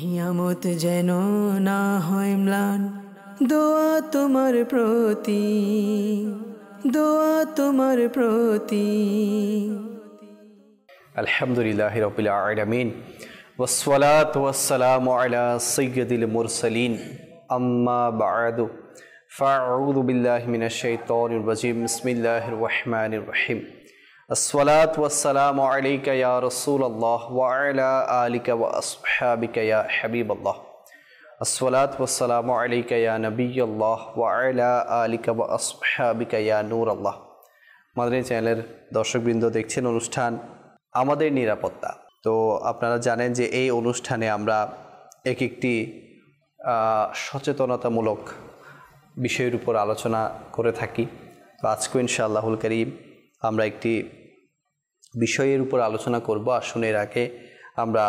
হিয়ামত যেন না হয় ম্লান, দোয়া তোমার প্রতি, দোয়া তোমার প্রতি। আলহামদুলিল্লাহি রাব্বিল আলামিন ওয়াসসালাতু ওয়াসসালামু আলা সাইয়্যিদিল মুরসালিন আম্মা বা'দু ফাআউযু বিল্লাহি মিনাশ শাইতানির রাজীম বিসমিল্লাহির রহমানির রহিম। আসসালাতু ওয়াসসালামু আলাইকা ইয়া রাসূলুল্লাহ ওয়া আলা আলিকা ওয়া আসহাবিকা ইয়া হাবিবাল্লাহ। আসসালাতু ওয়াসসালামু আলাইকা ইয়া নবিয়্যাল্লাহ ওয়া আলা আলিকা ওয়া আসহাবিকা ইয়া নূরাল্লাহ। মাদানী চ্যানেলের দর্শকবৃন্দ, দেখছেন অনুষ্ঠান আমাদের নিরাপত্তা। তো আপনারা জানেন যে এই অনুষ্ঠানে আমরা একটি সচেতনতামূলক বিষয়ের উপর আলোচনা করে থাকি। তো আজকে ইনশাআল্লাহুল কারীম আমরা একটি বিষয়ের উপর আলোচনা করব। আসুন এর আগে আমরা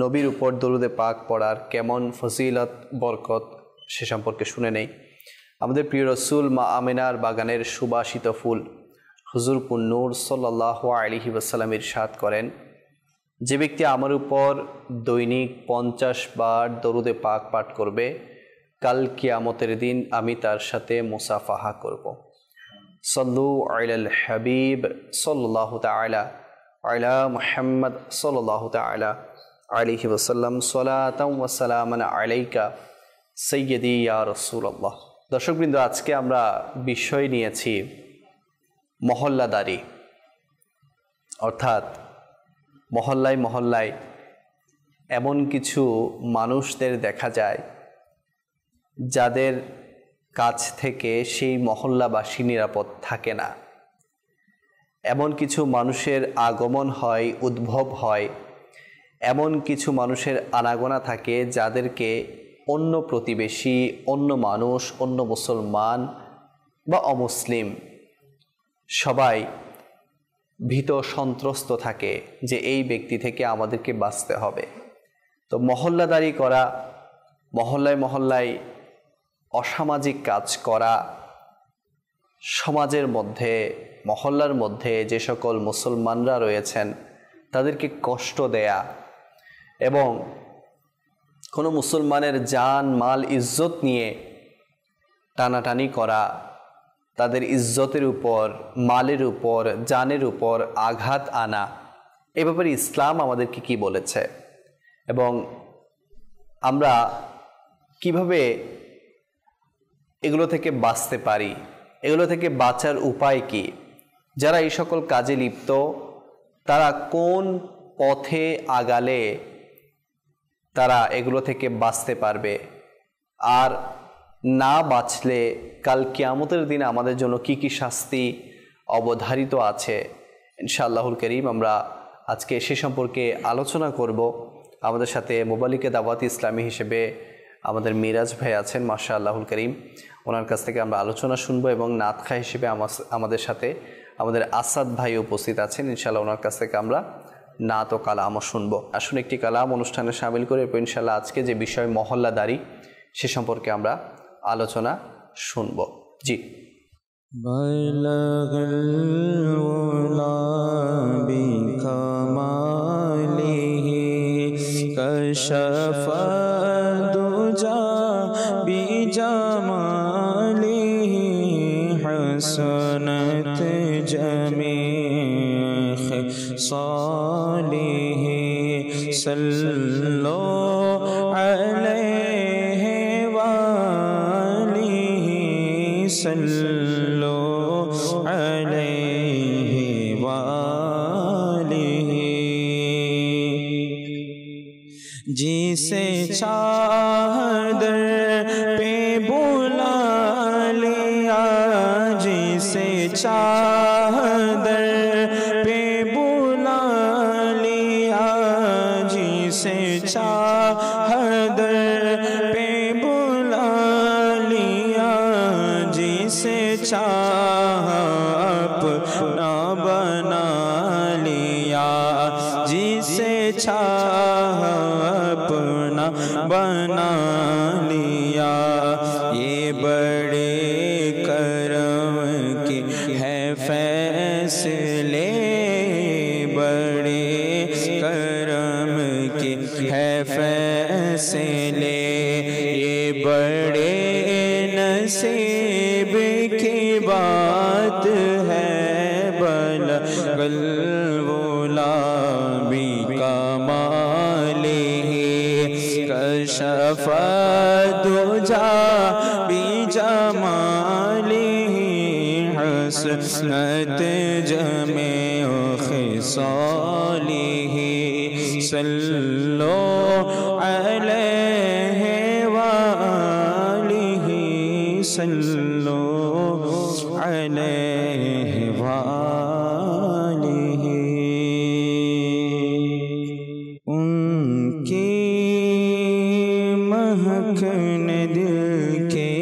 নবীর উপর দরুদে পাক পড়ার কেমন ফজিলত বরকত সে সম্পর্কে শুনে নেই। আমাদের প্রিয় রসুল মা আমিনার বাগানের সুবাসিত ফুল হুজুর পুন্নূর সাল্লাল্লাহু আলাইহি ওয়াসাল্লাম ইরশাদ করেন, যে ব্যক্তি আমার উপর দৈনিক 50 বার দরুদে পাক পাঠ করবে, কাল কিয়ামতের দিন আমি তার সাথে মুসাফাহা করব। সাল্লু আলাল হাবিব সাল্লাল্লাহু তাআলা আলা মুহাম্মদ সাল্লাল্লাহু তাআলা আলাইহি ওয়াসাল্লাম সালাতাও ওয়া সালামান আলাইকা সাইয়্যিদি ইয়া রাসূলুল্লাহ। দর্শকবৃন্দ, আজকে আমরা বিষয় নিয়েছি মহল্লাদারি, অর্থাৎ মহল্লায় মহল্লায় এমন কিছু মানুষদের দেখা যায় যাদের কাছ থেকে সেই মহল্লাবাসী নিরাপদ থাকে না। এমন কিছু মানুষের আগমন হয়, উদ্ভব হয়, এমন কিছু মানুষের আনাগোনা থাকে যাদেরকে অন্য প্রতিবেশী, অন্য মানুষ, অন্য মুসলমান বা অমুসলিম সবাই ভীত সন্ত্রস্ত থাকে যে এই ব্যক্তি থেকে আমাদেরকে বাঁচতে হবে। তো মহল্লাদারি করা, মহল্লায় মহল্লায় অসামাজিক কাজ করা, সমাজের মধ্যে মহল্লার মধ্যে যে সকল মুসলমানরা রয়েছেন তাদেরকে কষ্ট দেয়া এবং কোনো মুসলমানের জান মাল ইজ্জত নিয়ে টানাটানি করা, তাদের ইজ্জতের উপর, মালের উপর, জানের উপর আঘাত আনা, এ ব্যাপারে ইসলাম আমাদেরকে কি বলেছে এবং আমরা কিভাবে এগুলো থেকে বাঁচতে পারি, এগুলো থেকে বাঁচার উপায় কি, যারা এই সকল কাজে লিপ্ত তারা কোন পথে আগালে তারা এগুলো থেকে বাঁচতে পারবে, আর না বাঁচলে কাল কিয়ামতের দিন আমাদের জন্য কি কি শাস্তি অবধারিত আছে। ইনশাআল্লাহুল কারীম আমরা আজকে সে সম্পর্কে আলোচনা করব। আমাদের সাথে মোবালিকে দাওয়াত ইসলামী হিসেবে আমাদের মিরাজ ভাই আছেন, মাশাআল্লাহুল কারীম। ওনার কাছ থেকে আমরা আলোচনা শুনবো এবং নাতখা হিসেবে আমাদের সাথে আমাদের আসাদ ভাই উপস্থিত আছেন। ইনশাআল্লাহ ওনার কাছ থেকে আমরা নাত ও কালামও শুনবো। আসুন একটি কালাম অনুষ্ঠানে শামিল করে ইনশাআল্লাহ আজকে যে বিষয় মহল্লাদারি সে সম্পর্কে আমরা আলোচনা শুনব। জি। বালাগাল উলা বিকামালিহি কাশাফা দুজা বিজামালিহি হাসানাত জামিখ সালিহি সাল্লু আলাইহি सल्लो अलैहि वालिहि। जिसे चादर पे बुला लिया, जिसे चादर पे बुला लिया, जिसे चादर पे बुला लिया, जिसे चाह अपना बना लिया, जिसे चाह अपना बना लिया। ये बड़े करम के है फैसले, बड़े करम के है फैसले, कैसे ले, ये बड़े नसीब की बात है। बलगल गुलाबी कमालिही कशफ दुजा बिजमालिही हसनत जमे खिसालिही सल्लो अलैहि वालिही सल्लो अलैहि वालिही। उनकी महक ने दिल के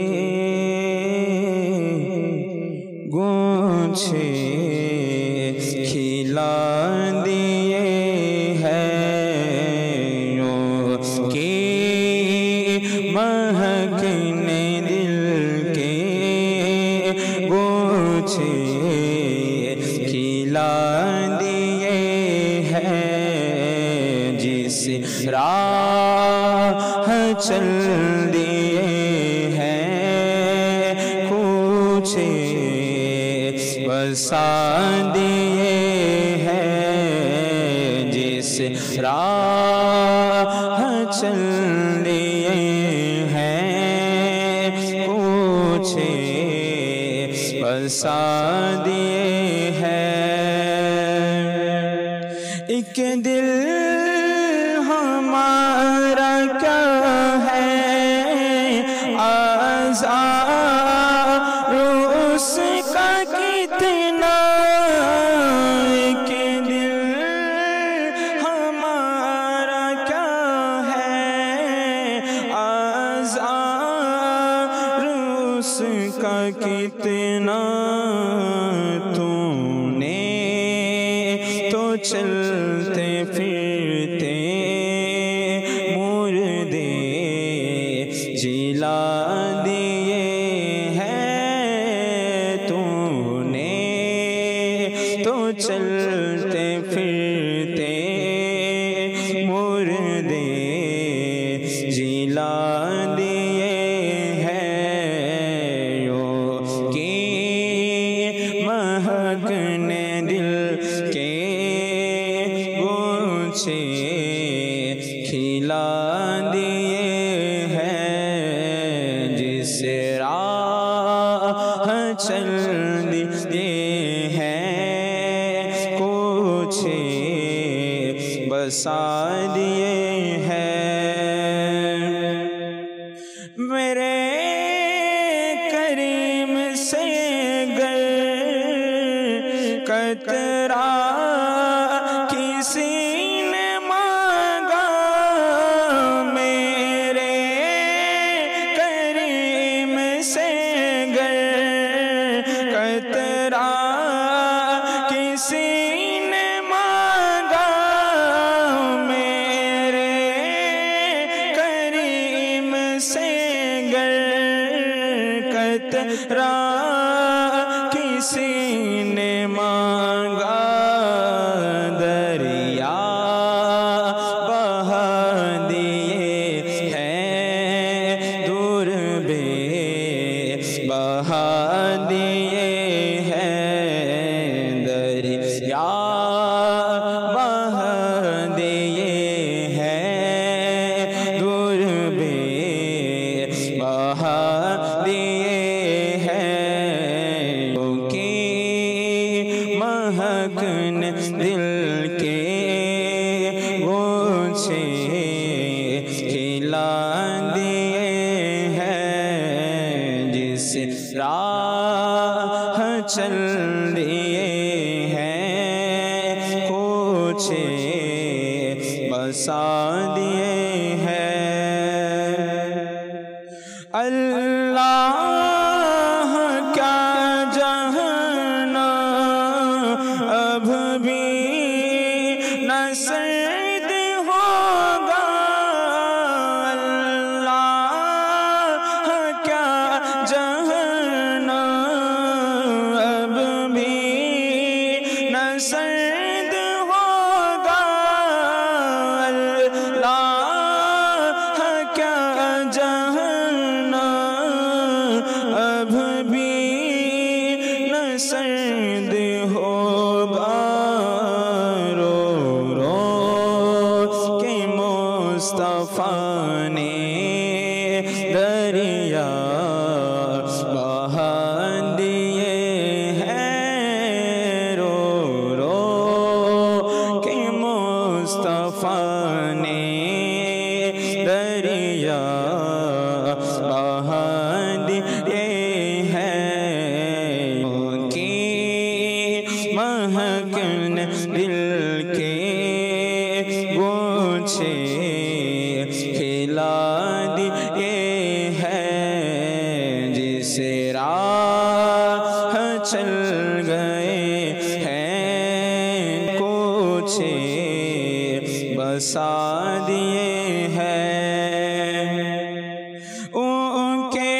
गूंचे खिला दिए हैं। उनकी महक ने दिल के गूंचे खिला दिए हैं। जिस राह चल दिए हैं कुछे बसा दिए हैं। जिस राह चल दिए हैं कुछे बसा दिए हैं। एक दिल हमारा क्या है आज़ार उसका कितना। एक दिल हमारा क्या है आज़ार उसका कितना। तूने तो चलते फिरते मुर्दे जिला दिए हैं। तूने तो चलते फिरते मुर्दे जिला दिए हैं। यो की महक ने दिल के गूंचे खिला दिए हैं। जिस राह चल दिए हैं कुछे बसा दिए हैं। मेरे करीम से गर कतरा किसी ने मांगा। मेरे करीम से गर कतरा किसी ने मांगा। मेरे करीम से गर कतरा किसी ने मांगा। दरिया बहा दिए हैं दूर बे बहा दिए हैं। दरिया बहा दिए हैं दूर बे बहा दिए हैं। की महक ने दिल के गूंचे खिला दिए हैं। जिस राह चल दिए हैं कुछे बसा दिए हैं। अल्लाह क्या जहाना अब भी न सर्द होगा। अल्लाह क्या जहाना अब भी न सर्द होगा। अल्लाह मुस्तफा ने दरिया बहा दिए हैं रो रो के मुस्तफा ने दरिया बहा दिए हैं की महकन दिल के गोछे खिला दिए हैं जिसे राह चल गए हैं कोछे बसा दिए हैं उनके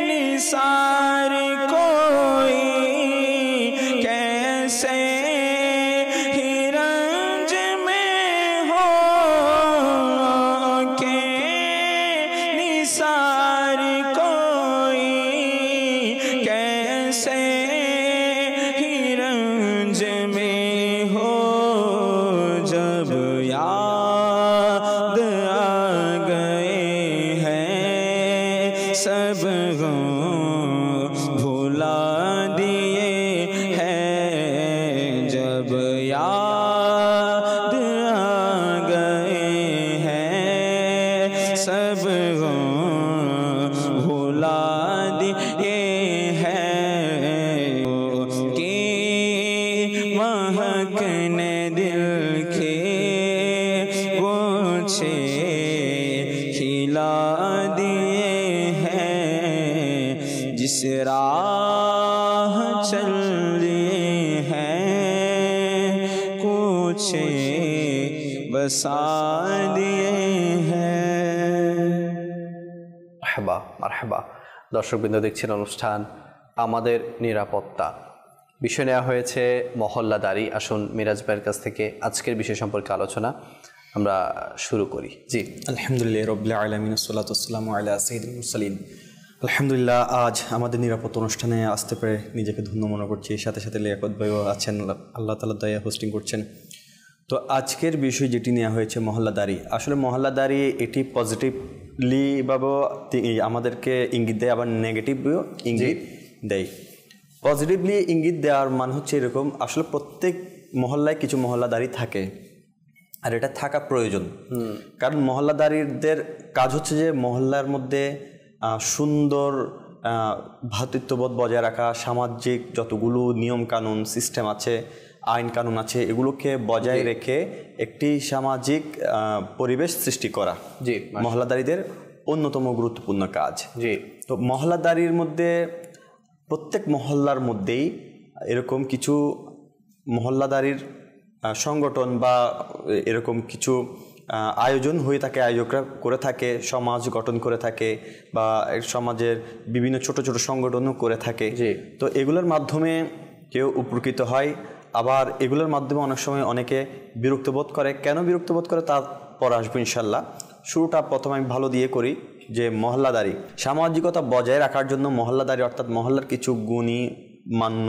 निसार कोई कैसे ही रंज में हो के निसार कोई कैसे ही रंज में हो जब याद आ गए हैं सब भुला दिए हैं जब याद आ गए हैं सब भुला दिए हैं कि महकने दिल के गोछे खिला दिए हैं जिस राह चल दिए हैं कोछे बसा दिए हैं। মারহাবা মারহাবা। দর্শকবৃন্দ দেখছেন অনুষ্ঠান আমাদের নিরাপত্তা, বিষয় নেওয়া হয়েছে মহল্লাদারি। আসুন মিরাজ ভাইয়ের কাছ থেকে আজকের বিষয় সম্পর্কে আলোচনা আমরা শুরু করি। জি, আলহামদুলিল্লাহ রাব্বিল আলামিন ওয়াসসালাতু ওয়াসসালামু আলা সাইয়্যিদিল মুরসালিন। আলহামদুলিল্লাহ, আজ আমাদের নিরাপত্তা অনুষ্ঠানে আসতে পেরে নিজেকে ধন্য মনে করছি। সাথে সাথে লিয়াকত ভাইও আছেন, আল্লাহ তাআলা দয়া হোস্টিং করছেন। তো আজকের বিষয় যেটি নেওয়া হয়েছে মহল্লাদারি। আসলে মহল্লাদারি এটি পজিটিভলি ভাবেও আমাদেরকে ইঙ্গিত দেয়, আবার নেগেটিভলিও ইঙ্গিত দেয়। পজিটিভলি ইঙ্গিত দেওয়ার মানে হচ্ছে এরকম, আসলে প্রত্যেক মহল্লায় কিছু মহল্লাদারি থাকে আর এটা থাকা প্রয়োজন। কারণ মহল্লাদারিদের কাজ হচ্ছে যে মহল্লার মধ্যে সুন্দর ভ্রাতৃত্ববোধ বজায় রাখা, সামাজিক যতগুলো নিয়ম কানুন সিস্টেম আছে, আইন কানুন আছে, এগুলোকে বজায় রেখে একটি সামাজিক পরিবেশ সৃষ্টি করা জি মহল্লাদারিদের অন্যতম গুরুত্বপূর্ণ কাজ। জি, তো মহল্লাদারির মধ্যে প্রত্যেক মহল্লার মধ্যেই এরকম কিছু মহল্লাদারির সংগঠন বা এরকম কিছু আয়োজন হয়ে থাকে, আয়োজকরা করে থাকে, সমাজ গঠন করে থাকে বা সমাজের বিভিন্ন ছোট ছোট সংগঠনও করে থাকে। তো এগুলোর মাধ্যমে কেউ উপকৃত হয়, আবার এগুলোর মাধ্যমে অনেক সময় অনেকে বিরক্ত বোধ করে। কেন বিরক্ত বোধ করে তারপর আসবো ইনশাল্লাহ। শুরুটা প্রথমে আমি ভালো দিয়ে করি যে মহল্লাদারি সামাজিকতা বজায় রাখার জন্য মহল্লাদারি অর্থাৎ মহল্লার কিছু গুণীমান্য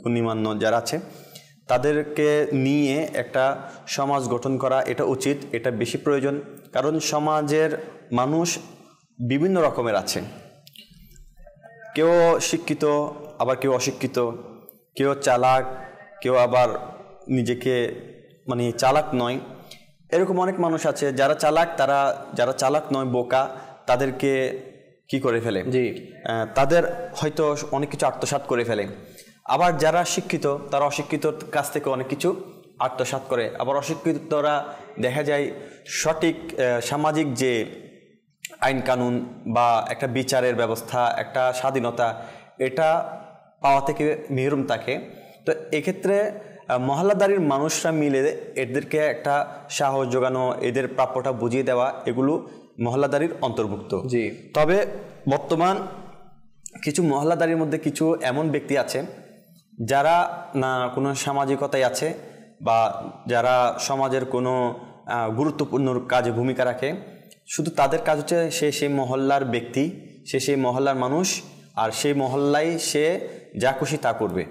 গুণীমান্য যারা আছে তাদেরকে নিয়ে একটা সমাজ গঠন করা এটা উচিত, এটা বেশি প্রয়োজন। কারণ সমাজের মানুষ বিভিন্ন রকমের আছে, কেউ শিক্ষিত আবার কেউ অশিক্ষিত, কেউ চালাক কেউ আবার নিজেকে মানে চালাক নয়। এরকম অনেক মানুষ আছে যারা চালাক, যারা চালাক নয় বোকা, তাদেরকে কি করে ফেলে, তাদের হয়তো অনেক কিছু আত্মসাৎ করে ফেলে। আবার যারা শিক্ষিত তারা অশিক্ষিতর কাছ থেকে অনেক কিছু আত্মসাৎ করে। আবার অশিক্ষিতরা দেখা যায় সঠিক সামাজিক যে আইন কানুন বা একটা বিচারের ব্যবস্থা, একটা স্বাধীনতা, এটা পাওয়া থেকে মেহরুম থাকে। তো এক্ষেত্রে মহল্লাদারির মানুষরা মিলে এদেরকে একটা সাহস যোগানো, এদের প্রাপ্যটা বুঝিয়ে দেওয়া, এগুলো মহল্লাদারির অন্তর্ভুক্ত। তবে বর্তমান কিছু মহল্লাদারির মধ্যে কিছু এমন ব্যক্তি আছে যারা না কোনো সামাজিকতায় আছে বা যারা সমাজের কোনো গুরুত্বপূর্ণ কাজে ভূমিকা রাখে। শুধু তাদের কাজ হচ্ছে সে সেই মহল্লার ব্যক্তি, সে সেই মহল্লার মানুষ, আর সেই মহল্লায় সে যা খুশি তা করবে।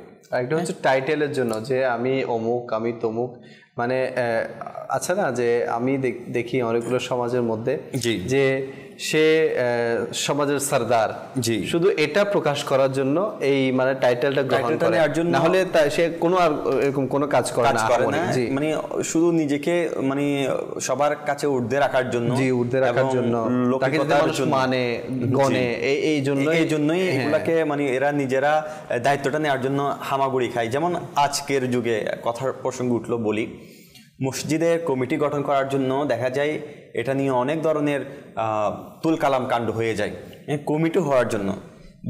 একটা হচ্ছে টাইটেলের জন্য যে আমি অমুক আমি তমুক, মানে আচ্ছা না, যে আমি দেখি অনেকগুলো সমাজের মধ্যে যে সে সমাজের সরদার, জি, শুধু এটা প্রকাশ করার জন্য এই মানে টাইটেলটা গ্রহণ করে, না হলে সে কোনো আর এরকম কোনো কাজ করে না, মানে শুধু নিজেকে মানে সবার কাছে ঊর্ধ্বে রাখার জন্য, জি, ঊর্ধ্বে রাখার জন্য, তাকে মানুষ মানে গণে, এই জন্যই এগুলাকে মানে এরা নিজেরা দায়িত্বটা নেওয়ার জন্য হামাগুড়ি খায়। যেমন আজকের যুগে কথার প্রসঙ্গ উঠলো বলি, মসজিদের কমিটি গঠন করার জন্য দেখা যায় এটা নিয়ে অনেক ধরনের তুলকালাম কাণ্ড হয়ে যায় কমিটি হওয়ার জন্য।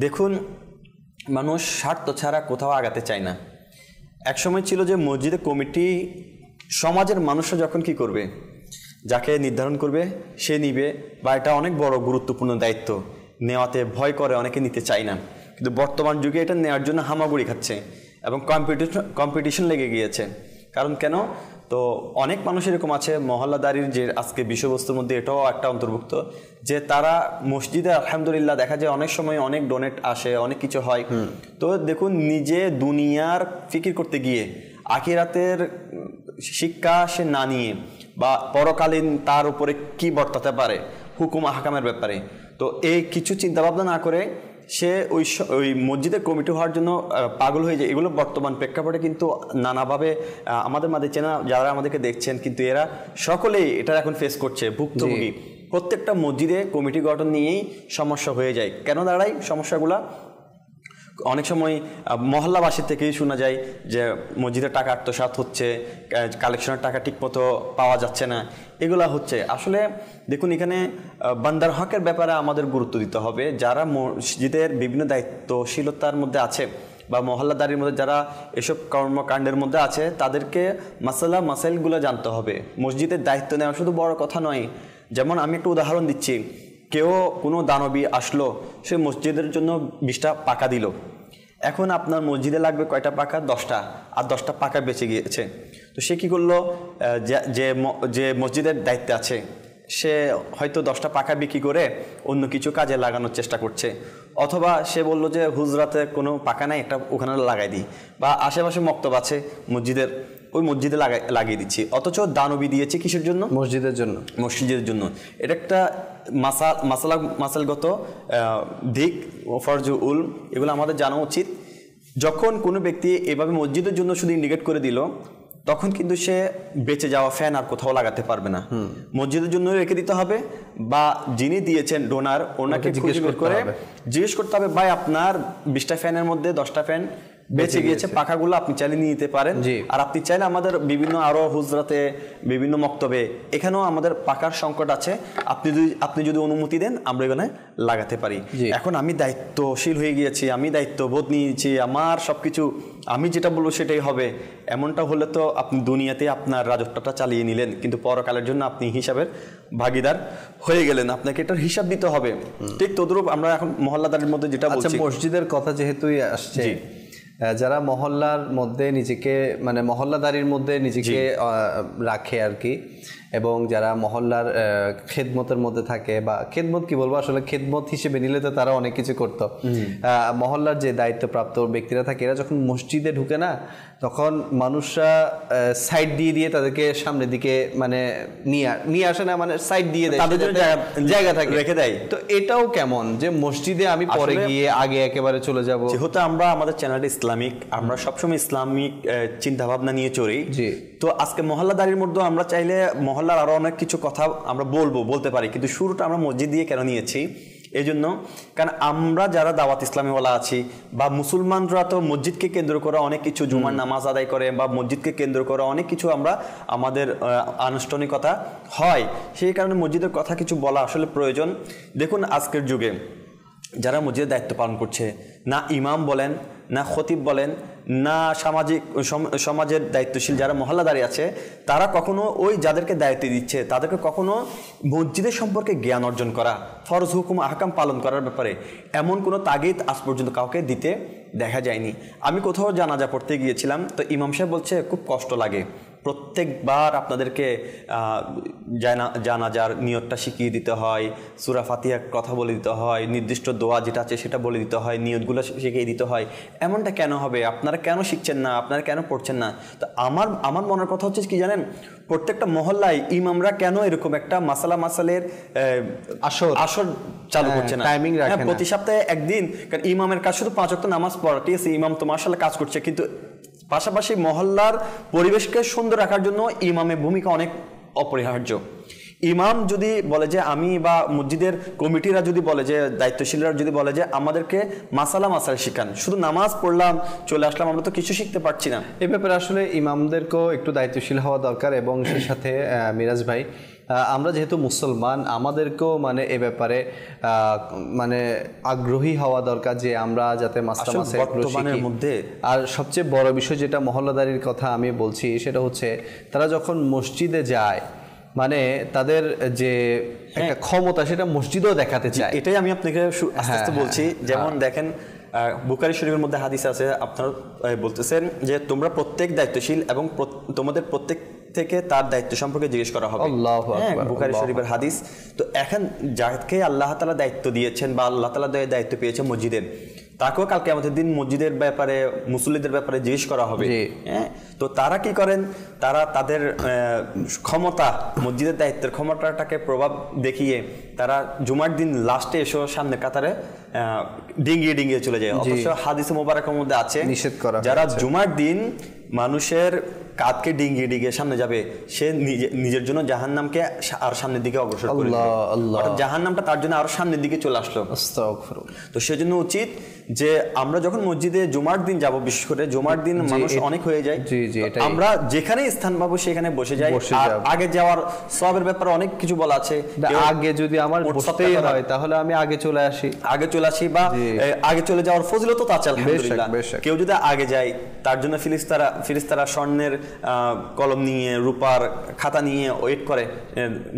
দেখুন, মানুষ স্বার্থ ছাড়া কোথাও আগাতে চায় না। একসময় ছিল যে মসজিদের কমিটি সমাজের মানুষরা যখন কি করবে, যাকে নির্ধারণ করবে সে নিবে, বা এটা অনেক বড় গুরুত্বপূর্ণ দায়িত্ব, নেওয়াতে ভয় করে, অনেকে নিতে চায় না। কিন্তু বর্তমান যুগে এটা নেওয়ার জন্য হামাগুড়ি খাচ্ছে এবং কম্পিটিশন লেগে গিয়েছে। কারণ কেন? তো অনেক মানুষ এরকম আছে, মহল্লাদারির যে আজকে বিষয়বস্তুর মধ্যে এটাও একটা অন্তর্ভুক্ত, যে তারা মসজিদে আলহামদুলিল্লাহ দেখা যায় অনেক সময় অনেক ডোনেট আসে, অনেক কিছু হয়। তো দেখুন, নিজে দুনিয়ার ফিকির করতে গিয়ে আখিরাতের শিক্ষা সে না নিয়ে, বা পরকালীন তার উপরে কি বর্তাতে পারে হুকুম আহকামের ব্যাপারে, তো এই কিছু চিন্তাভাবনা না করে সে ওই মসজিদের কমিটি হওয়ার জন্য পাগল হয়ে যায়। এগুলো বর্তমান প্রেক্ষাপটে কিন্তু নানাভাবে আমাদের মাঝে চেনা যারা আমাদেরকে দেখছেন, কিন্তু এরা সকলেই এটা এখন ফেস করছে, ভুক্তভোগী। প্রত্যেকটা মসজিদে কমিটি গঠন নিয়েই সমস্যা হয়ে যায়। কেন দাঁড়ায় সমস্যাগুলা? অনেক সময় মহল্লাবাসীর থেকেই শোনা যায় যে মসজিদের টাকা আত্মসাৎ হচ্ছে, কালেকশনের টাকা ঠিকমতো পাওয়া যাচ্ছে না, এগুলা হচ্ছে। আসলে দেখুন, এখানে বান্দার হকের ব্যাপারে আমাদের গুরুত্ব দিতে হবে। যারা মসজিদের বিভিন্ন দায়িত্বশীলতার মধ্যে আছে বা মহল্লাদারির মধ্যে যারা এসব কর্মকাণ্ডের মধ্যে আছে, তাদেরকে মাসাইলগুলো জানতে হবে। মসজিদের দায়িত্ব নেওয়া শুধু বড় কথা নয়। যেমন আমি একটা উদাহরণ দিচ্ছি, কেউ কোনো দানবী আসলো, সে মসজিদের জন্য 20টা পাকা দিল। এখন আপনার মসজিদে লাগবে কয়টা পাকা? 10টা, আর 10টা পাকা বেঁচে গিয়েছে। তো সে কি করলো, যে মসজিদের দায়িত্বে আছে সে হয়তো 10টা পাকা বিক্রি করে অন্য কিছু কাজে লাগানোর চেষ্টা করছে, অথবা সে বলল যে হুজরাতে কোনো পাকা নাই, একটা ওখানে লাগাই দিই, বা আশেপাশে মক্তব আছে মসজিদের, ওই মসজিদে লাগিয়ে দিচ্ছি। অথচ দানবী দিয়েছে কিসের জন্য? মসজিদের জন্য। এটা একটা মাসালগত দিক, ফরজু উল, এগুলো আমাদের জানা উচিত। যখন কোনো ব্যক্তি এভাবে মসজিদের জন্য শুধু ইন্ডিকেট করে দিল, তখন কিন্তু সে বেঁচে যাওয়া ফ্যান আর কোথাও লাগাতে পারবে না, মসজিদের জন্য রেখে দিতে হবে। বা যিনি দিয়েছেন ডোনার, ওনাকে জিজ্ঞেস করতে হবে, ভাই আপনার 20টা ফ্যানের মধ্যে 10টা ফ্যান বেঁচে গিয়েছে, পাখাগুলো আপনি চাইলে নিয়ে নিতে পারেন। আর আপনি চাইলে আমাদের বিভিন্ন আরো হুজরাতে, বিভিন্ন মক্তবে, এখানেও আমাদের পাকার সংকট আছে, আপনি যদি অনুমতি দেন আমরা এখানে লাগাতে পারি। এখন আমি দায়িত্বশীল হয়ে গিয়েছি, আমি দায়িত্ববোধ নিয়েছি, আমার সবকিছু আমি যেটা বলবো সেটাই হবে। এমনটা হলে তো আপনি দুনিয়াতে আপনার রাজত্বটা চালিয়ে নিলেন, কিন্তু পরকালের জন্য আপনি হিসাবের ভাগিদার হয়ে গেলেন, আপনাকে এটার হিসাব দিতে হবে। ঠিক তদ্রূপ আমরা এখন মহল্লাদারের মধ্যে যেটা বলছি, মসজিদের কথা যেহেতুই আসছে, যারা মহল্লার মধ্যে নিজেকে মানে মহল্লাদারির মধ্যে নিজেকে রাখে আর কি, এবং যারা মহল্লার খেদমতের মধ্যে থাকে, বা খেদমত কি বলবো, আসলে খেদমত হিসেবে নিলে তো তারা অনেক কিছু করতো। মহল্লার যে দায়িত্বপ্রাপ্ত ব্যক্তিরা থাকে, এরা যখন মসজিদে ঢুকে না, তখন মানুষরা সাইড দিয়ে তাদেরকে সামনের দিকে মানে নিয়ে আসে না, মানে সাইড দিয়ে দেয়, তাদের জন্য জায়গা থাকে রেখে দেয়। তো এটাও কেমন যে মসজিদে আমি পরে গিয়ে আগে একেবারে চলে যাব? যেহেতু আমরা আমাদের চ্যানেলটা ইসলামিক, আমরা সবসময় ইসলামিক চিন্তা ভাবনা নিয়ে চলি, তো আজকে মহল্লাদারির মধ্যে আমরা চাইলে মহল্লার আরো অনেক কিছু কথা আমরা বলতে পারি, কিন্তু শুরুটা আমরা মসজিদ দিয়ে কেন নিয়েছি? এই জন্য, কারণ আমরা যারা দাওয়াত ইসলামীওয়ালা আছি, বা মুসলমানরা তো মসজিদকে কেন্দ্র করে অনেক কিছু, জুমার নামাজ আদায় করে, বা মসজিদকে কেন্দ্র করে অনেক কিছু আমরা আমাদের আনুষ্ঠানিকতা হয়, সেই কারণে মসজিদের কথা কিছু বলা আসলে প্রয়োজন। দেখুন, আজকের যুগে যারা মসজিদের দায়িত্ব পালন করছে, না ইমাম বলেন, না খতিব বলেন, না সমাজের দায়িত্বশীল যারা মহল্লাদারি আছে, তারা কখনো ওই যাদেরকে দায়িত্ব দিচ্ছে তাদেরকে কখনো মসজিদের সম্পর্কে জ্ঞান অর্জন করা, ফরজ হুকুম আহকাম পালন করার ব্যাপারে এমন কোনো তাগিদ আজ পর্যন্ত কাউকে দিতে দেখা যায়নি। আমি কোথাও জানাজা পড়তে গিয়েছিলাম, তো ইমাম সাহেব বলছে খুব কষ্ট লাগে, প্রত্যেকবার আপনাদেরকে জানাজার নিয়তটা শিখিয়ে দিতে হয়, সূরা ফাতিহার কথা বলে দিতে হয়, নির্দিষ্ট দোয়া যেটা আছে সেটা বলে দিতে হয়, নিয়তগুলো শিখিয়ে দিতে হয়। এমনটা কেন হবে? আপনারা কেন শিখছেন না? আপনারা কেন পড়ছেন না? তো আমার মনের কথা হচ্ছে কি জানেন, প্রত্যেকটা মহল্লায় ইমামরা কেন এরকম একটা মাসালের আসর চালু করছে না? টাইমিং রাখে না। প্রতি সপ্তাহে একদিন, কারণ ইমামের কাজ শুধু 5 ওয়াক্ত নামাজ পড়া, ঠিক আছে, ইমাম তো মাশাআল্লাহ কাজ করছে, কিন্তু পাশাপাশি মহল্লার পরিবেশকে সুন্দর রাখার জন্য ইমামের ভূমিকা অনেক অপরিহার্য। ইমাম যদি বলে যে আমি, বা মসজিদের কমিটিরা যদি বলে যে, দায়িত্বশীলরা যদি বলে যে আমাদেরকে মাসালা শিখান, শুধু নামাজ পড়লাম চলে আসলাম, আমরা তো কিছু শিখতে পারছি না। এই ব্যাপারে আসলে ইমামদেরকেও একটু দায়িত্বশীল হওয়া দরকার। এবং সেই সাথে মিরাজ ভাই, আমরা যেহেতু মুসলমান, আমাদেরকেও মানে এ ব্যাপারে মানে আগ্রহী হওয়া দরকার যে আমরা যাতে বর্তমানের মধ্যে। আর সবচেয়ে বড় বিষয় যেটা মহল্লাদারির কথা আমি বলছি, সেটা হচ্ছে তারা যখন মসজিদে যায়, মানে তাদের যে একটা ক্ষমতা সেটা মসজিদেও দেখাতে চায়। এটাই আমি আপনাকে আস্তে আস্তে বলছি। যেমন দেখেন, বুখারী শরীফের মধ্যে হাদিস আছে, আপনারা বলতেছেন যে তোমরা প্রত্যেক দায়িত্বশীল এবং তোমাদের প্রত্যেক থেকে তার দায়িত্ব সম্পর্কে জিজ্ঞেস করা হবে। বুখারী শরীফের হাদিস। তো এখন যাকে আল্লাহ তাআলা দায়িত্ব দিয়েছেন বা আল্লাহ তাআলা দায়িত্ব পেয়েছে মসজিদের, তাকেও কাল কিয়ামতের দিন মসজিদের ব্যাপারে, মুসল্লিদের ব্যাপারে জিজ্ঞেস করা হবে। হ্যাঁ, তো তারা কি করেন? তারা তাদের ক্ষমতা, মসজিদের দায়িত্বের ক্ষমতাটাকে প্রভাব দেখিয়ে তারা জুমার দিন লাস্টে এসে সামনে কাতারে ডিঙ্গিয়ে চলে যায়। অথচ হাদিসে মোবারকের মধ্যে আছে নিষেধ করা, যারা জুমার দিন মানুষের কাঁধকে ডিঙ্গিয়ে সামনে যাবে, সে নিজের জন্য জাহান্নামকে আর সামনের দিকে অগ্রসর করে দিবে। অর্থাৎ জাহান্নামটা তার জন্য আরো সামনের দিকে চলে আসলো। তো সেজন্য উচিত যে আমরা যখন মসজিদে জুমার দিন যাব, বিশেষ করে জুমার দিন মানুষ অনেক হয়ে যায়, আমরা যেখানে স্থান পাবো সেখানে বসে যাই। আর আগে যাওয়ার সওয়াবের ব্যাপারে অনেক কিছু বলা আছে। আগে যদি আমার বসতেই হয় তাহলে আমি আগে চলে আসি, বা আগে চলে যাওয়ার ফজিলত তো আছে আলহামদুলিল্লাহ। কেউ যদি আগে যায়, তার জন্য ফিরিস্তারা স্বর্ণের কলম নিয়ে, রূপার খাতা নিয়ে ওয়েট করে,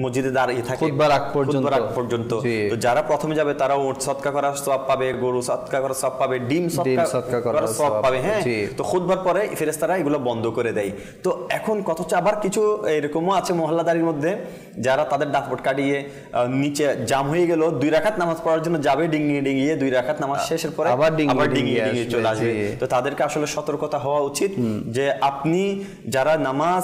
মসজিদে দাঁড়িয়ে থাকে খুতবার আগ পর্যন্ত। তো যারা প্রথমে যাবে তারা উট সদকা করার সওয়াব পাবে, গরু সদকা করার সওয়াব পাবে, ডিম সদকা করার সওয়াব পাবে। হ্যাঁ, তো খুতবার পরে ফেরেশতারা এগুলো বন্ধ করে দেয়। তো এখন কত হচ্ছে, আবার কিছু এরকমও আছে মহল্লাদারির মধ্যে, যারা তাদের দাপট কাটিয়ে নিচে জাম হয়ে গেল, 2 রাকাত নামাজ পড়ার জন্য যাবে ডিঙ্গিয়ে 2 রাকাত নামাজ শেষের পরে আবার ডিঙ্গিয়ে চলে আসবে। তো তাদেরকে আসলে সতর্কতা হওয়া উচিত যে আপনি যারা নামাজ,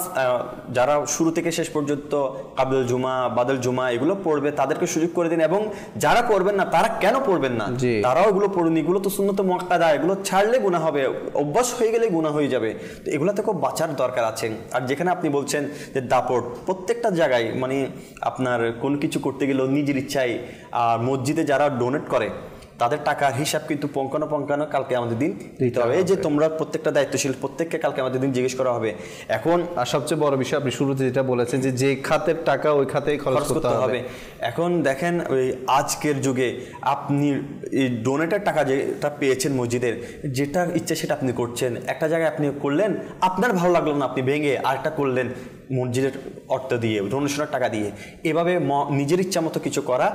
যারা শুরু থেকে শেষ পর্যন্ত কাবুল জুমা, বাদল জুমা এগুলো পড়বে, তাদেরকে সুযোগ করে দিন। এবং যারা পড়বেন না, তারা কেন পড়বেন না? তারাও এগুলো পড়ুন। এগুলো তো সুন্নত মুআক্কাদা, এগুলো ছাড়লে গুনাহ হবে, অভ্যাস হয়ে গেলে গুনাহ হয়ে যাবে। তো এগুলো থেকে বাঁচার দরকার আছে। আর যেখানে আপনি বলছেন যে দাপট, প্রত্যেকটা জায়গায় মানে আপনার কোন কিছু করতে গেলেও নিজের ইচ্ছায়, আর মসজিদে যারা ডোনেট করে তাদের টাকার হিসাব কিন্তু পঙ্কানো কালকে আমাদের দিন দিতে হবে। এই যে তোমরা প্রত্যেকটা দায়িত্বশীল, প্রত্যেককে কালকে আমাদের দিন জিজ্ঞেস করা হবে। এখন আর সবচেয়ে বড় বিষয় আপনি শুরুতে যেটা বলেছেন যে খাতের টাকা ওই খাতেই খরচ করতে হবে। এখন দেখেন, ওই আজকের যুগে আপনি এই ডোনেটের টাকা যেটা পেয়েছেন মসজিদের, যেটা ইচ্ছে সেটা আপনি করছেন। একটা জায়গায় আপনি করলেন, আপনার ভালো লাগলো না, আপনি ভেঙে আরেকটা করলেন মসজিদের অর্থ দিয়ে, ডোনেশনের টাকা দিয়ে। এভাবে নিজের ইচ্ছা মতো কিছু করা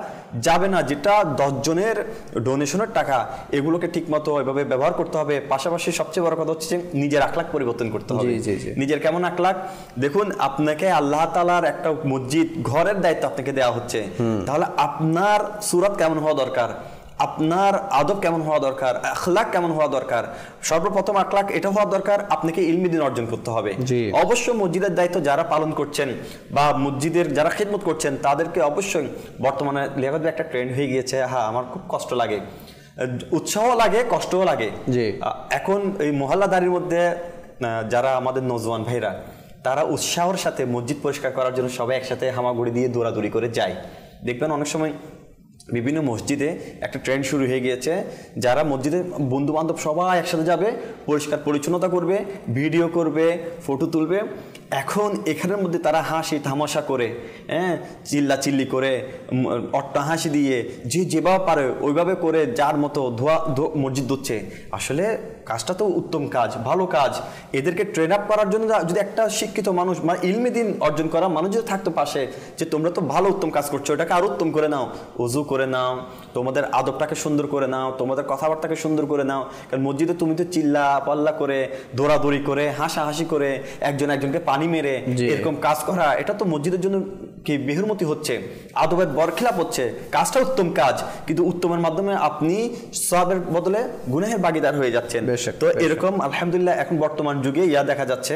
যাবে না। যেটা 10 জনের ডোনেশনের টাকা, এগুলোকে ঠিক মতো এভাবে ব্যবহার করতে হবে। পাশাপাশি সবচেয়ে বড় কথা হচ্ছে নিজের আখলাক পরিবর্তন করতে হবে। নিজের কেমন আখলাক? দেখুন, আপনাকে আল্লাহ তাআলার একটা মসজিদ ঘরের দায়িত্ব আপনাকে দেওয়া হচ্ছে, তাহলে আপনার সূরত কেমন হওয়া দরকার, আপনার আদব কেমন হওয়া দরকার, আখলাক কেমন হওয়া দরকার? সর্বপ্রথম আখলাক এটা হওয়া দরকার, আপনাকে ইলমি দ্বীন অর্জন করতে হবে। অবশ্যই মসজিদের দায়িত্ব যারা পালন করছেন বা মসজিদের যারা খিদমত করছেন, তাদেরকে অবশ্যই, বর্তমানে লিয়াকত একটা ট্রেন্ড হয়ে গিয়েছে, হ্যাঁ আমার খুব কষ্ট লাগে, উৎসাহ লাগে, কষ্টও লাগে। এখন এই মহল্লাদারির মধ্যে যারা আমাদের নওজওয়ান ভাইরা, তারা উৎসাহের সাথে মসজিদ পরিষ্কার করার জন্য সবাই একসাথে হামাগুড়ি দিয়ে দৌড়াদৌড়ি করে যায়। দেখবেন অনেক সময় বিভিন্ন মসজিদে একটা ট্রেন্ড শুরু হয়ে গিয়েছে, যারা মসজিদে বন্ধু বান্ধব সবাই একসাথে যাবে, পরিষ্কার পরিচ্ছন্নতা করবে, ভিডিও করবে, ফটো তুলবে। এখন এখানের মধ্যে তারা হাসি তামাশা করে, হ্যাঁ, চিল্লাচিল্লি করে, অট্টহাসি দিয়ে যে যেভাবে পারে ওইভাবে করে যার মতো মসজিদ ধুচ্ছে। আসলে কাজটা তো উত্তম কাজ, ভালো কাজ। এদেরকে ট্রেন আপ করার জন্য যদি একটা শিক্ষিত মানুষ, মানে ইলমি দ্বীন অর্জন করা মানুষ যদি থাকতো পাশে, যে তোমরা তো ভালো উত্তম কাজ করছো, এটাকে আরো উত্তম করে নাও, ওযু করে নাও, তোমাদের আদবটাকে সুন্দর করে নাও, তোমাদের কথাবার্তাকে সুন্দর করে নাও। কারণ মসজিদে তুমি তো চিল্লা পাল্লা করে, দৌড়াদৌড়ি করে, হাসাহাসি করে, একজন একজনকে পানি মেরে এরকম কাজ করা, এটা তো মসজিদের জন্য কি বেহুরমতি হচ্ছে, আদবের বরখিলাপ হচ্ছে। কাজটা উত্তম কাজ, কিন্তু উত্তমের মাধ্যমে আপনি সওয়াবের বদলে গুনাহের ভাগীদার হয়ে যাচ্ছেন। তো এরকম আলহামদুলিল্লাহ এখন বর্তমান যুগে দেখা যাচ্ছে,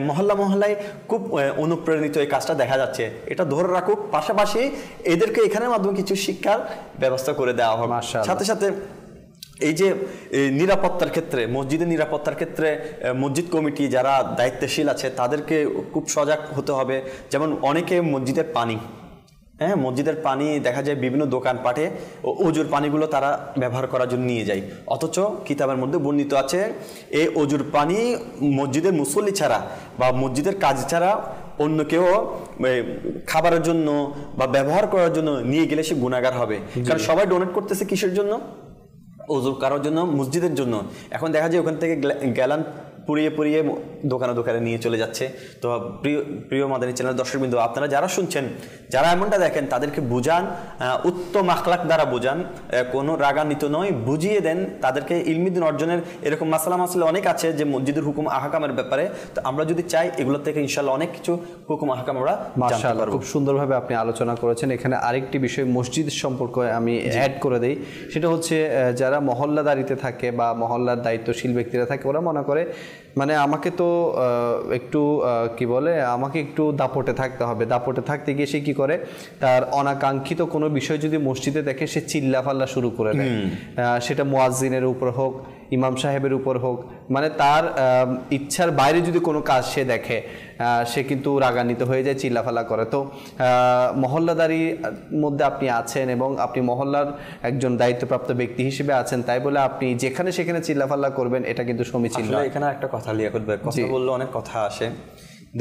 মহল্লা মহল্লায় খুব অনুপ্রেরণিত এই কাজটা দেখা যাচ্ছে। এটা ধরে রাখুক, পাশাপাশি এদেরকে এখানের মাধ্যমে কিছু শিক্ষার ব্যবস্থা করে দেওয়া হবে। সাথে সাথে এই যে নিরাপত্তার ক্ষেত্রে, মসজিদের নিরাপত্তার ক্ষেত্রে মসজিদ কমিটি যারা দায়িত্বশীল আছে তাদেরকে খুব সজাগ হতে হবে। যেমন অনেকে মসজিদের পানি, মসজিদের পানি দেখা যায় বিভিন্ন দোকানপাটে অজুর পানিগুলো তারা ব্যবহার করার জন্য নিয়ে যায়, অথচ কিতাবের মধ্যে বর্ণিত আছে এই অজুর পানি মসজিদের মুসল্লি ছাড়া বা মসজিদের কাজ ছাড়া অন্য কেউ খাবারের জন্য বা ব্যবহার করার জন্য নিয়ে গেলে সে গুনাহগার হবে। কারণ সবাই ডোনেট করতেছে কিসের জন্য? ওযু করার জন্য, মসজিদের জন্য। এখন দেখা যায় ওখান থেকে গ্যালান পুড়িয়ে পুড়িয়ে দোকানে দোকানে নিয়ে চলে যাচ্ছে। তো প্রিয় মাদানী চ্যানেলের দর্শকবৃন্দ, আপনারা যারা শুনছেন, যারা এমনটা দেখেন, তাদেরকে বুঝান, উত্তম আখলাক দ্বারা বুঝান, কোনো রাগান্বিত নয়, বুঝিয়ে দেন তাদেরকে। ইলমিদ্দিন অর্জনের এরকম মাসালা অনেক আছে যে মসজিদের হুকুম আহকামের ব্যাপারে। তো আমরা যদি চাই এগুলো থেকে ইনশাআল্লাহ অনেক কিছু হুকুম আহকাম আমরা জানতে পারবো। খুব সুন্দরভাবে আপনি আলোচনা করেছেন। এখানে আরেকটি বিষয় মসজিদ সম্পর্কে আমি অ্যাড করে দেই, সেটা হচ্ছে যারা মহল্লাদারিতে থাকে বা মহল্লার দায়িত্বশীল ব্যক্তিরা থাকে, ওরা মনে করে মানে আমাকে তো একটু কি বলে, আমাকে একটু দাপটে থাকতে হবে। দাপটে থাকতে গিয়ে সে কি করে, তার অনাকাঙ্ক্ষিত কোনো বিষয় যদি মসজিদে দেখে সে চিল্লাফাল্লা শুরু করে দেয়। সেটা মুয়াজ্জিনের উপর হোক, ইমাম সাহেবের উপর হোক, মানে তার ইচ্ছার বাইরে যদি কোনো কাজ সে দেখে সে কিন্তু রাগান্বিত হয়ে যায়, চিল্লাফাল্লা করে। তো মহল্লাদারির মধ্যে আপনি আছেন এবং আপনি মহল্লার একজন দায়িত্বপ্রাপ্ত ব্যক্তি হিসেবে আছেন, তাই বলে আপনি যেখানে সেখানে চিল্লাফাল্লা করবেন এটা কিন্তু সমীচীন নয়। এখানে একটা কথা লিয়াকত ভাই, কথা বললে অনেক কথা আসে।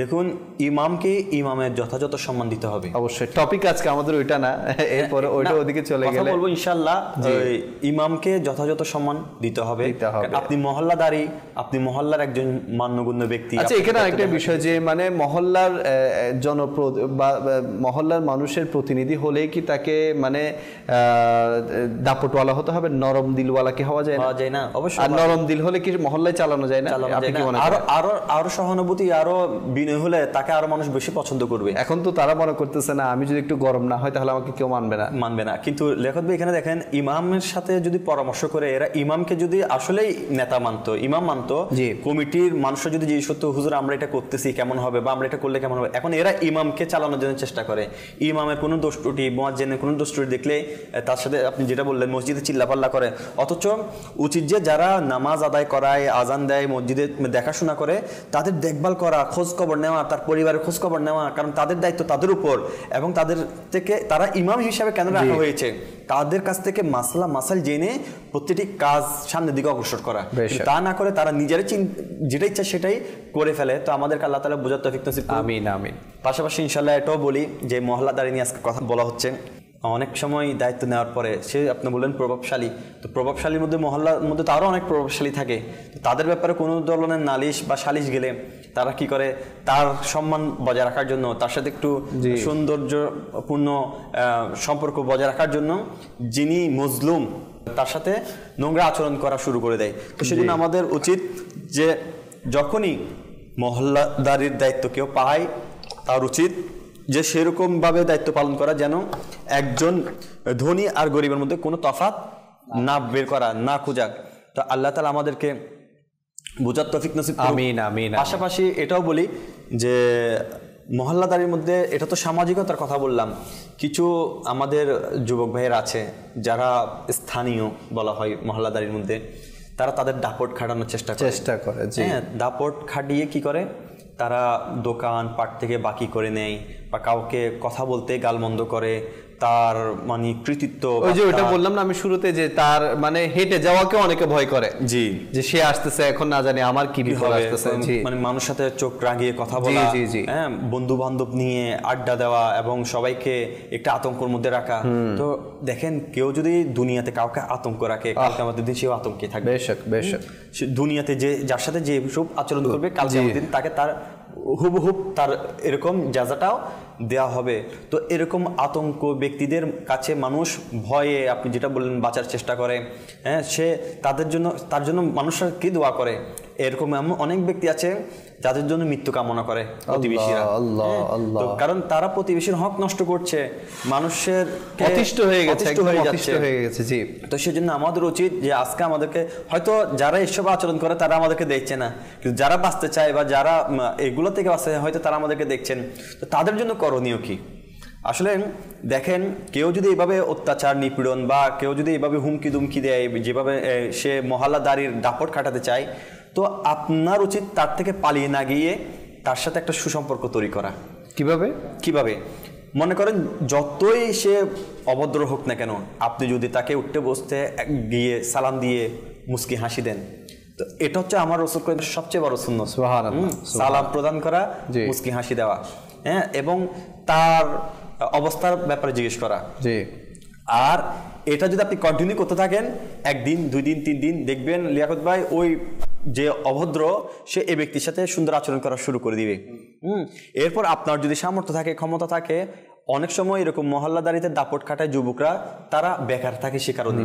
দেখুন, ইমামকে ইমামের যথাযথ সম্মান দিতে হবে। অবশ্যই টপিক আজকে আমাদের ওইটা না, এরপরে ওইটা ওদিকে চলে গেলে বলবো ইনশাআল্লাহ। ইমামকে যথাযথ সম্মান দিতে হবে। আপনি মহল্লাদারি, আপনি মহল্লার একজন মান্যগণ্য ব্যক্তি। আচ্ছা, এখানে আরেকটা বিষয় যে মানে মহল্লার বা মহল্লার মানুষের প্রতিনিধি হলেই কি তাকে মানে দাপটওয়ালা হতে হবে? নরম দিলওয়ালা কি হওয়া যায় না? অবশ্যই। আর নরম দিল হলে কি মহল্লায় চালানো যায় না? আরো সহানুভূতি, আরো বিনয় হলে তাকে আরো মানুষ বেশি পছন্দ করবে। এখন তো তারা মনে করতেছে না আমি যদি একটু গরম না হয় তাহলে আমাকে কেউ মানবে না। কিন্তু লেখক ভাই এখানে দেখেন, ইমামের সাথে যদি পরামর্শ করে, এরা ইমামকে যদি আসলেই নেতা মানতো, ইমাম মানতো, কমিটির মানুষরা যদি জিজ্ঞেস করতো হুজুর আমরা এটা করতেছি কেমন হবে বা আমরা এটা করলে কেমন হবে, এখন এরা ইমামকে চালানোর জন্য চেষ্টা করে। ইমামের কোনো দোষ ত্রুটি, মুয়াজ্জিনের কোনো দোষ ত্রুটি দেখলে তার সাথে আপনি যেটা বললেন মসজিদে চিল্লাপাল্লা করে। অথচ উচিত যে যারা নামাজ আদায় করায়, আজান দেয়, মসজিদে দেখাশোনা করে, তাদের দেখভাল করা, খোঁজ খবর নেওয়া, তার পরিবারের খোঁজ খবর নেওয়া। কারণ তাদের দায়িত্ব তাদের উপর, এবং তাদের থেকে তারা ইমাম হিসাবে কেন রাখা হয়েছে, তাদের কাছ থেকে মাসাল জেনে প্রতিটি কাজ সামনের দিকে অগ্রসর করা। তা না করে তারা নিজের যেটা ইচ্ছা সেটাই করে ফেলে। তো আমাদেরকে আল্লাহ তাআলা বোঝার তৌফিক নসিব করুন। আমিন আমিন। পাশাপাশি ইনশাআল্লাহ এটাও বলি যে মহল্লাদারি নিয়ে আজকে কথা বলা হচ্ছে। অনেক সময় দায়িত্ব নেওয়ার পরে সে, আপনি বললেন প্রভাবশালী, তো প্রভাবশালীর মধ্যে মহল্লার মধ্যে তো আরও অনেক প্রভাবশালী থাকে। তো তাদের ব্যাপারে কোনো ধরনের নালিশ বা সালিশ গেলে তারা কি করে, তার সম্মান বজায় রাখার জন্য, তার সাথে একটু সৌন্দর্যপূর্ণ সম্পর্ক বজায় রাখার জন্য যিনি মজলুম তার সাথে নোংরা আচরণ করা শুরু করে দেয়। তো সেজন্য আমাদের উচিত যে যখনই মহল্লাদারির দায়িত্ব কেউ পায়, তার উচিত যে সেরকমভাবে দায়িত্ব পালন করা যেন একজন ধনী আর গরিবের মধ্যে কোনো তফাৎ না বের করা, না খোঁজা। তো আল্লাহ তাআলা আমাদেরকে বুঝার তৌফিক নসিব করুন। আমিন আমিন। পাশাপাশি এটাও বলি যে মহল্লাদারির মধ্যে, এটা তো সামাজিকতার কথা বললাম, কিছু আমাদের যুবক ভাইয়েরা আছে যারা স্থানীয় বলা হয় মহল্লাদারির মধ্যে, তারা তাদের দাপট খাটানোর চেষ্টা করে। হ্যাঁ, দাপট খাটিয়ে কি করে, তারা দোকান পাট থেকে বাকি করে নেয় বা কাউকে কথা বলতে গালমন্দ করে, তার মানে কৃতিত্ব, ওই যে ওটা বললাম না আমি শুরুতে, যে তার মানে হেঁটে যাওয়াকে অনেকে ভয় করে, জি, যে সে আসতেছে এখন না জানি আমার কি বিপদ আসতেছে, মানে মানুষের সাথে চোখ রাগিয়ে কথা বলা, হ্যাঁ, বন্ধু বান্ধব নিয়ে আড্ডা দেওয়া এবং সবাইকে একটা আতঙ্কের মধ্যে রাখা। তো দেখেন, কেউ যদি দুনিয়াতে কাউকে আতঙ্ক রাখে, কালকে আমাদের দিন সেও আতঙ্কে থাকবে। বেশক দুনিয়াতে যে যার সাথে যে সব আচরণ করবে, কালকে আমাদের দিন তাকে তার হুবহুব তার এরকম জাযাটাও দেওয়া হবে। তো এরকম আতঙ্ক ব্যক্তিদের কাছে মানুষ ভয়ে, আপনি যেটা বললেন, বাঁচার চেষ্টা করে। হ্যাঁ, সে তার জন্য মানুষরা কি দোয়া করে। এরকম এমন অনেক ব্যক্তি আছে যাদের জন্য মৃত্যু কামনা করে প্রতিবেশীরা। তো কারণ তারা প্রতিবেশীর হক নষ্ট করছে, মানুষের অতিষ্ঠ হয়ে গেছে। জি, তো সেজন্য আমাদের উচিত যে আজকে আমাদেরকে, হয়তো যারা এসব আচরণ করে তারা আমাদেরকে দেখছে না, কিন্তু যারা বাঁচতে চায় বা যারা এগুলো থেকে বাঁচতে চায় হয়তো তারা আমাদেরকে দেখছেন। তো তাদের জন্য করণীয় কি? আসলে দেখেন, কেউ যদি এইভাবে অত্যাচার নিপীড়ন বা কেউ যদি এইভাবে হুমকি দুমকি দেয়, যেভাবে সে মহল্লাদারির দাপট কাটাতে চায়, তো আপনার উচিত তার থেকে পালিয়ে না গিয়ে তার সাথে একটা সুসম্পর্ক তৈরি করা। কিভাবে? মনে করেন যতই সে অভদ্র হোক না কেন, আপনি যদি তাকে উঠতে বসতে গিয়ে সালাম দিয়ে মুস্কি হাসি দেন, তো এটা হচ্ছে আমার রাসূল করিমের সবচেয়ে বড় সুন্নাত। সুবহানাল্লাহ। সালাম প্রদান করা, মুস্কি হাসি দেওয়া, হ্যাঁ, এবং তার অবস্থার ব্যাপারে জিজ্ঞেস করা। জি। আর এটা যদি আপনি কন্টিনিউ করতে থাকেন, 1 দিন 2 দিন 3 দিন, দেখবেন লিয়াকত ভাই ওই যে অভদ্র সে এই ব্যক্তির সাথে সুন্দর আচরণ করা শুরু করে দিবে। এরপর আপনার যদি সামর্থ্য থাকে, ক্ষমতা থাকে, অনেক সময় এরকম মহল্লাদারিতে দাপট খাটায় যুবকরা, তারা বেকার থাকে সে কারণে।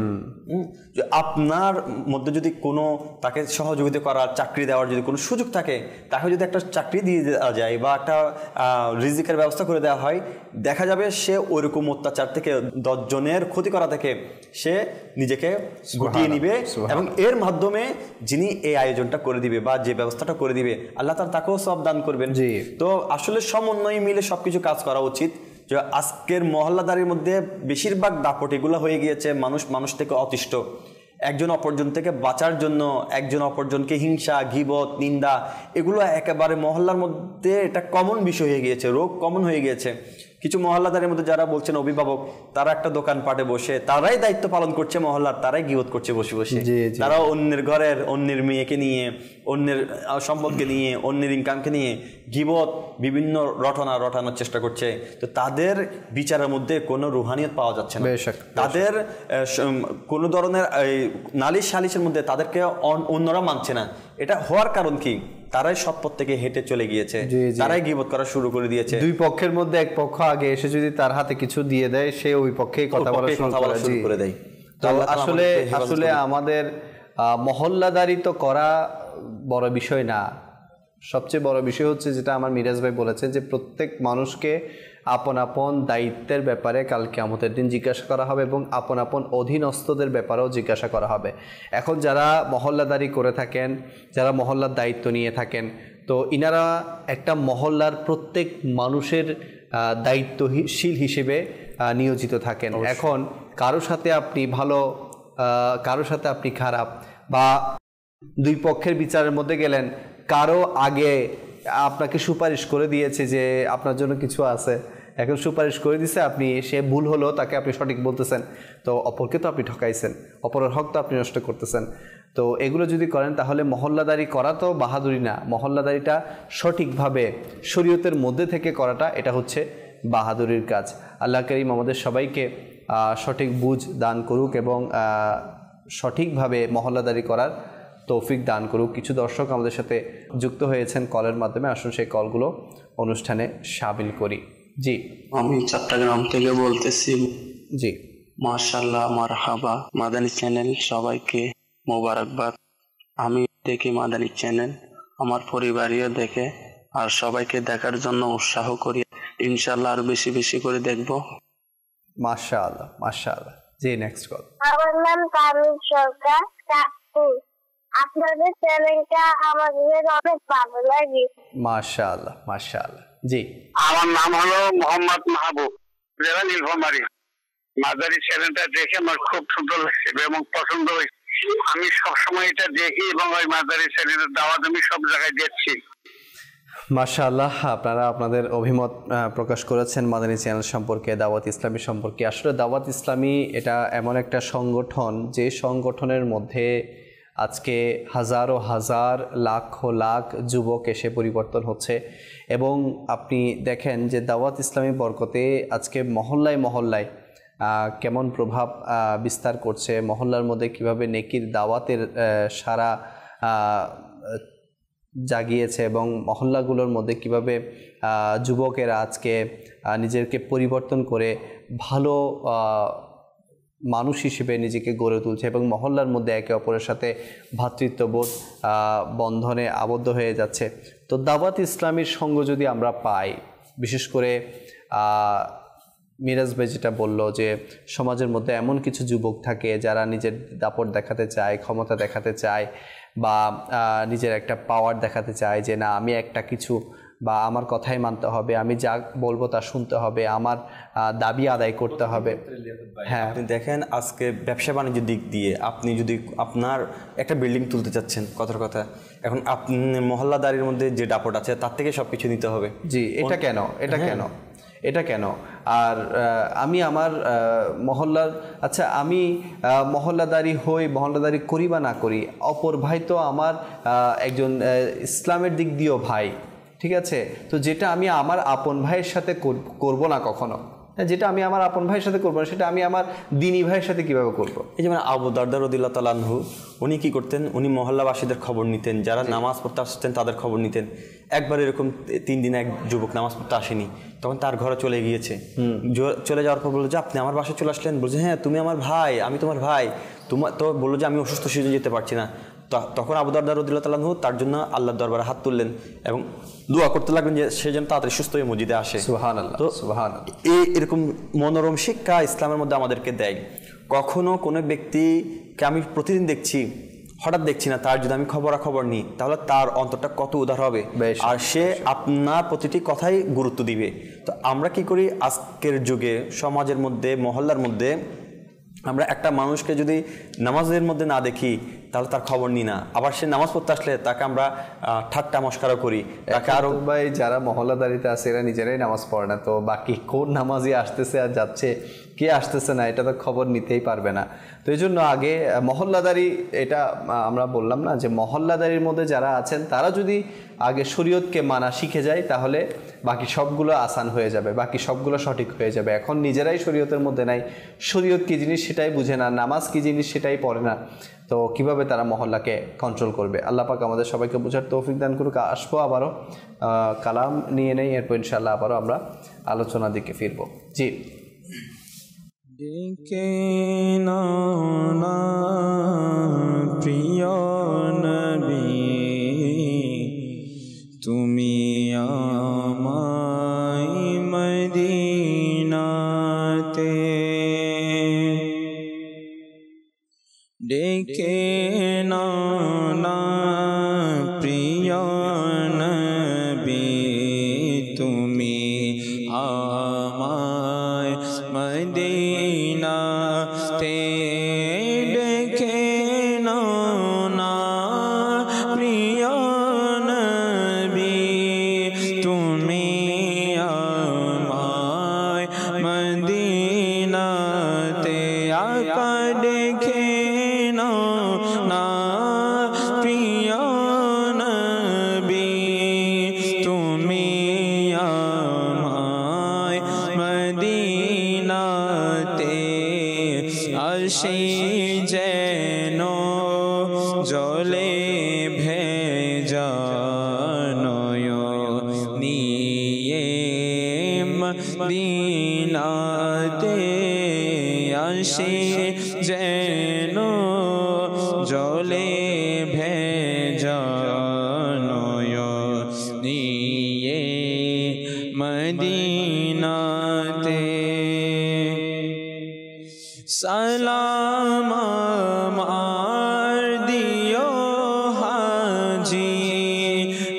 আপনার মধ্যে যদি কোনো তাকে সহযোগিতা করার, চাকরি দেওয়ার যদি কোনো সুযোগ থাকে, তাকে যদি একটা চাকরি দিয়ে দেওয়া যায় বা একটা রিজিকের ব্যবস্থা করে দেওয়া হয়, দেখা যাবে সে ওইরকম অত্যাচার থেকে, 10 জনের ক্ষতি করা থেকে সে নিজেকে গুটিয়ে নিবে, এবং এর মাধ্যমে যিনি এই আয়োজনটা করে দিবে বা যে ব্যবস্থাটা করে দিবে, আল্লাহ তাআলা তাকেও সওয়াব দান করবেন। তো আসলে সমন্বয় মিলে সবকিছু কাজ করা উচিত। যে আজকের মহল্লাদারির মধ্যে বেশিরভাগ দাপট এগুলো হয়ে গিয়েছে, মানুষ থেকে অতিষ্ঠ, একজন অপরজন থেকে বাঁচার জন্য একজন অপরজনকে হিংসা, গীবত, নিন্দা, এগুলো একেবারে মহল্লার মধ্যে এটা কমন বিষয় হয়ে গিয়েছে, রোগ কমন হয়ে গিয়েছে। কিছু মহল্লাদারের মধ্যে যারা বলছেন অভিভাবক, তারা একটা দোকান পাটে বসে তারাই দায়িত্ব পালন করছে মহল্লার, তারাই গীবত করছে বসে বসে। তারা অন্যের ঘরের, অন্যের মেয়েকে নিয়ে, অন্যের সম্পদকে নিয়ে, অন্যের ইনকামকে নিয়ে গীবত, বিভিন্ন রটানোর চেষ্টা করছে। তো তাদের বিচারের মধ্যে কোনো রুহানিয়ত পাওয়া যাচ্ছে না। তাদের কোনো ধরনের নালিশ সালিশের মধ্যে তাদেরকে অন্যরা মানছে না। এটা হওয়ার কারণ কি? তারাই সৎ পথ থেকে হেঁটে চলে গিয়েছে, তারাই গীবত করা শুরু করে দিয়েছে। দুই পক্ষের মধ্যে এক পক্ষ আগে এসে যদি তার হাতে কিছু দিয়ে দেয়, সে ওই পক্ষেই কথা বলা শুরু করে দেয়। তো আসলে আমাদের মহল্লাদারি তো করা বড় বিষয় না, সবচেয়ে বড় বিষয় হচ্ছে যেটা আমার মিরাজ ভাই বলেছেন, যে প্রত্যেক মানুষকে আপন আপন দায়িত্বের ব্যাপারে কাল কিয়ামতের দিন জিজ্ঞাসা করা হবে, এবং আপন আপন অধীনস্থদের ব্যাপারেও জিজ্ঞাসা করা হবে। এখন যারা মহল্লাদারি করে থাকেন, যারা মহল্লার দায়িত্ব নিয়ে থাকেন, তো ইনারা একটা মহল্লার প্রত্যেক মানুষের দায়িত্বশীল হিসেবে নিয়োজিত থাকেন। এখন কারো সাথে আপনি ভালো, কারো সাথে আপনি খারাপ, বা দুই পক্ষের বিচারের মধ্যে গেলেন, কারো আগে আপনাকে সুপারিশ করে দিয়েছে যে আপনার জন্য কিছু আছে, এখন সুপারিশ করে দিছে, আপনি সে ভুল হলো তাকে আপনি সঠিক বলতেছেন, তো অপরকে তো আপনি ঠকাইছেন, অপরের হক তো আপনি নষ্ট করতেছেন। তো এগুলো যদি করেন তাহলে মহল্লাদারি করা তো বাহাদুরি না, মহল্লাদারিটা সঠিকভাবে শরীয়তের মধ্যে থেকে করাটা এটা হচ্ছে বাহাদুরির কাজ। আল্লাহ করিম আমাদের সবাইকে সঠিক বুঝ দান করুক এবং সঠিকভাবে মহল্লাদারি করার তৌফিক দান করুক। কিছু দর্শক আমাদের সাথে যুক্ত হয়েছেন কলের মাধ্যমে, আসুন সেই কলগুলো অনুষ্ঠানে শামিল করি। জি, আমি চট্টগ্রাম থেকে বলতেছি। জি, মাশাআল্লাহ, মারহাবা। মাদানী চ্যানেল সবাইকে মোবারকবাদ। আমি দেখি মাদানী চ্যানেল, আমার পরিবারও দেখে, আর সবাইকে দেখার জন্য উৎসাহ করি। ইনশাআল্লাহ আরো বেশি বেশি করে দেখবো। মাশাআল্লাহ, মাশাআল্লাহ। জি, নেক্সট কল। আমার নাম কামিল সরকার, চাঁদপুর। আপনাদের চ্যানেলটা আমাদের অনেক ভালো লাগে। মাশাআল্লাহ, মাশাআল্লাহ। জি, আমার নাম হলো মোহাম্মদ মাহবুব, জেলা নীলফামারী। মাদারি চ্যানেলটা দেখে আমার খুব সুন্দর লাগছে এবং পছন্দ হয়েছে। আমি সবসময় এটা দেখি এবং ওই মাদারি চ্যানেলের দাওয়াত আমি সব জায়গায় দেখছি। মাশাআল্লাহ, আপনারা আপনাদের অভিমত প্রকাশ করেছেন মাদানী চ্যানেল সম্পর্কে, দাওয়াত ইসলামী সম্পর্কে। আসলে দাওয়াত ইসলামী এটা এমন একটা সংগঠন, যে সংগঠনের মধ্যে আজকে হাজারো হাজার, লাখ লাখ যুবক এসে পরিবর্তন হচ্ছে। এবং আপনি দেখেন যে দাওয়াত ইসলামী বরকতে আজকে মহল্লায় মহল্লায় কেমন প্রভাব বিস্তার করছে, মহল্লার মধ্যে কিভাবে নেকির দাওয়াতের সারা জাগিয়েছে এবং মহল্লাগুলোর মধ্যে কিভাবে যুবকেরা আজকে নিজেকে পরিবর্তন করে ভালো মানুষ হিসেবে নিজেকে গড়ে তুলছে এবং মহল্লার মধ্যে একে অপরের সাথে ভ্রাতৃত্ববোধ বন্ধনে আবদ্ধ হয়ে যাচ্ছে। তো দাওয়াত ইসলামীর সঙ্গ যদি আমরা পাই, বিশেষ করে মিরাজ ভাই যেটা বললো যে সমাজের মধ্যে এমন কিছু যুবক থাকে যারা নিজের দাপট দেখাতে চায়, ক্ষমতা দেখাতে চায়, বা নিজের একটা পাওয়ার দেখাতে চায় যে না আমি একটা কিছু, বা আমার কথাই মানতে হবে, আমি যা বলবো তা শুনতে হবে, আমার দাবি আদায় করতে হবে। হ্যাঁ, আপনি দেখেন আজকে ব্যবসা বাণিজ্যের দিক দিয়ে আপনি যদি আপনার একটা বিল্ডিং তুলতে চাচ্ছেন, কথার কথা, এখন আপনি মহল্লাদারির মধ্যে যে দাপট আছে তার থেকে সব কিছু নিতে হবে। জি, এটা কেন, এটা কেন? আর আমি আমার মহল্লার, আচ্ছা আমি মহল্লাদারি হই, মহল্লাদারি করি বা না করি, অপর ভাই তো আমার একজন ইসলামের দিক দিয়েও ভাই, ঠিক আছে? তো যেটা আমি আমার আপন ভাইয়ের সাথে করব না কখনো, যেটা আমি আমার আপন ভাইয়ের সাথে করবো না সেটা আমি আমার দিনী ভাইয়ের সাথে কিভাবে করব? এই যেমন আবু দারদা রাদিয়াল্লাহু তাআলা আনহু, উনি কি করতেন, উনি মহল্লাবাসীদের খবর নিতেন, যারা নামাজ পড়তে আসতেন তাদের খবর নিতেন। একবার এরকম 3 দিনে এক যুবক নামাজ পড়তে আসেনি, তখন তার ঘরে চলে গিয়েছে। চলে যাওয়ার পর বললো যে আপনি আমার বাসায় চলে আসলেন, বলছে হ্যাঁ তুমি আমার ভাই, আমি তোমার ভাই, তো বললো যে আমি অসুস্থ সেজন্য যেতে পারছি না। তখন আবু দারদা রাদিয়াল্লাহু তাআলা আনহু তার জন্য আল্লাহর দরবারে হাত তুললেন এবং দোয়া করতে লাগলেন যে সে যেন তাড়াতাড়ি সুস্থ হয়ে মসজিদে আসে। সুবহানাল্লাহ, তো সুবহানাল্লাহ, এরকম মনোরম শিক্ষা ইসলামের মধ্যে আমাদেরকে দেয়। কখনো কোনো ব্যক্তিকে আমি প্রতিদিন দেখছি, হঠাৎ দেখছি না, তার যদি আমি খবরাখবর নিই তাহলে তার অন্তরটা কত উদার হবে, আর সে আপনার প্রতিটি কথাই গুরুত্ব দিবে। তো আমরা কি করি আজকের যুগে সমাজের মধ্যে, মহল্লার মধ্যে, আমরা একটা মানুষকে যদি নামাজের মধ্যে না দেখি তাহলে তার খবর নিই না, আবার সে নামাজ পড়তে আসলে তাকে আমরা ঠাট্টা মস্কারা করি। তাকে আরো ভাই যারা মহল্লাদারিতে আছে এরা নিজেরাই নামাজ পড়ে না, তো বাকি কোন নামাজি আসতেছে আর যাচ্ছে, কে আসতেছে না, এটা তো খবর নিতেই পারবে না। তো এই জন্য আগে মহল্লাদারি, এটা আমরা বললাম না যে মহল্লাদারির মধ্যে যারা আছেন তারা যদি আগে শরীয়তকে মানা শিখে যায় তাহলে বাকি সবগুলো আসান হয়ে যাবে, বাকি সবগুলো সঠিক হয়ে যাবে। এখন নিজেরাই শরীয়তের মধ্যে নাই, শরীয়ত কী জিনিস সেটাই বুঝে না, নামাজ কী জিনিস সেটাই পড়ে না, তো কিভাবে তারা মহল্লাকে কন্ট্রোল করবে? আল্লাহ পাক আমাদের সবাইকে বোঝার তৌফিক দান করুক। আসবো আবারও কালাম নিয়ে নেই, এরপর ইনশাআল্লাহ আবারও আমরা আলোচনার দিকে ফিরবো। জি, ডেকে নাও না প্রিয় নবী, তুমি আমায় মদিনাতে, ডেকে নাও না প্রিয় নবী, তুমি আমায় মদিনাতে, ডেকে নাও না প্রিয় নবী, তুমি আমায় মদিনাতে, আকা ডেকে নাও না প্রিয় নবী, তুমি আমায় মদিনাতে, আসি যেন জলে ভেজা নয়নিয়ে মদিনাতে, আসি যেন জলে ভেজা নয়নিয়ে মদিনাতে, সালাম আমার দিও হাজি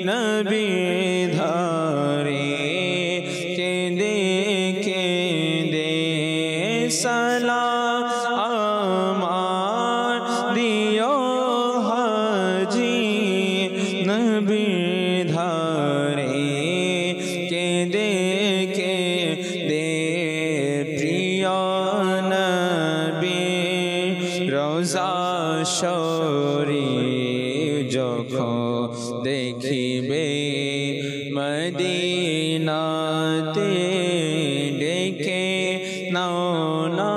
নবী ধারে, কেঁদে কেঁদে সালাম আমার দিও হাজি নবী ধারে, কেঁদে কেঁদে প্রিয় নবী রোজা শরীফ যখন দেখিবে মদিনাতে, ডেকে নাও না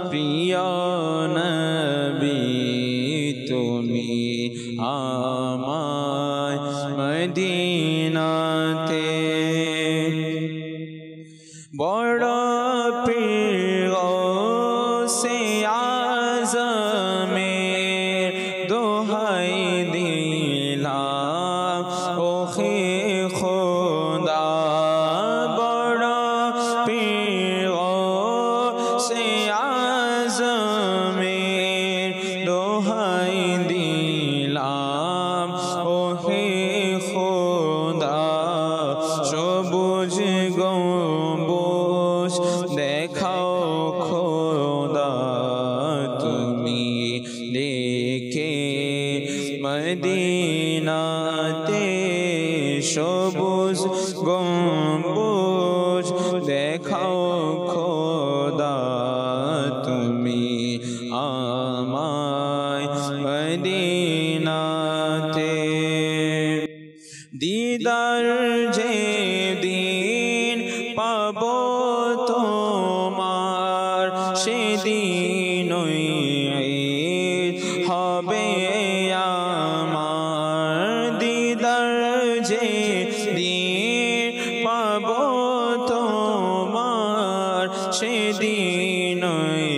প্রিয় নবী, তুমি আমায় খোদা তুমি দেখে মদিনাতে সবুজ গম্বুজ দেখাও খোদা তুমি আমায় মদিনাতে দিদার যে দিন পাবো তোমার সেদিনই ঈদ হবে আমার দিদার যে দিন পাবো তোমার সেদিনই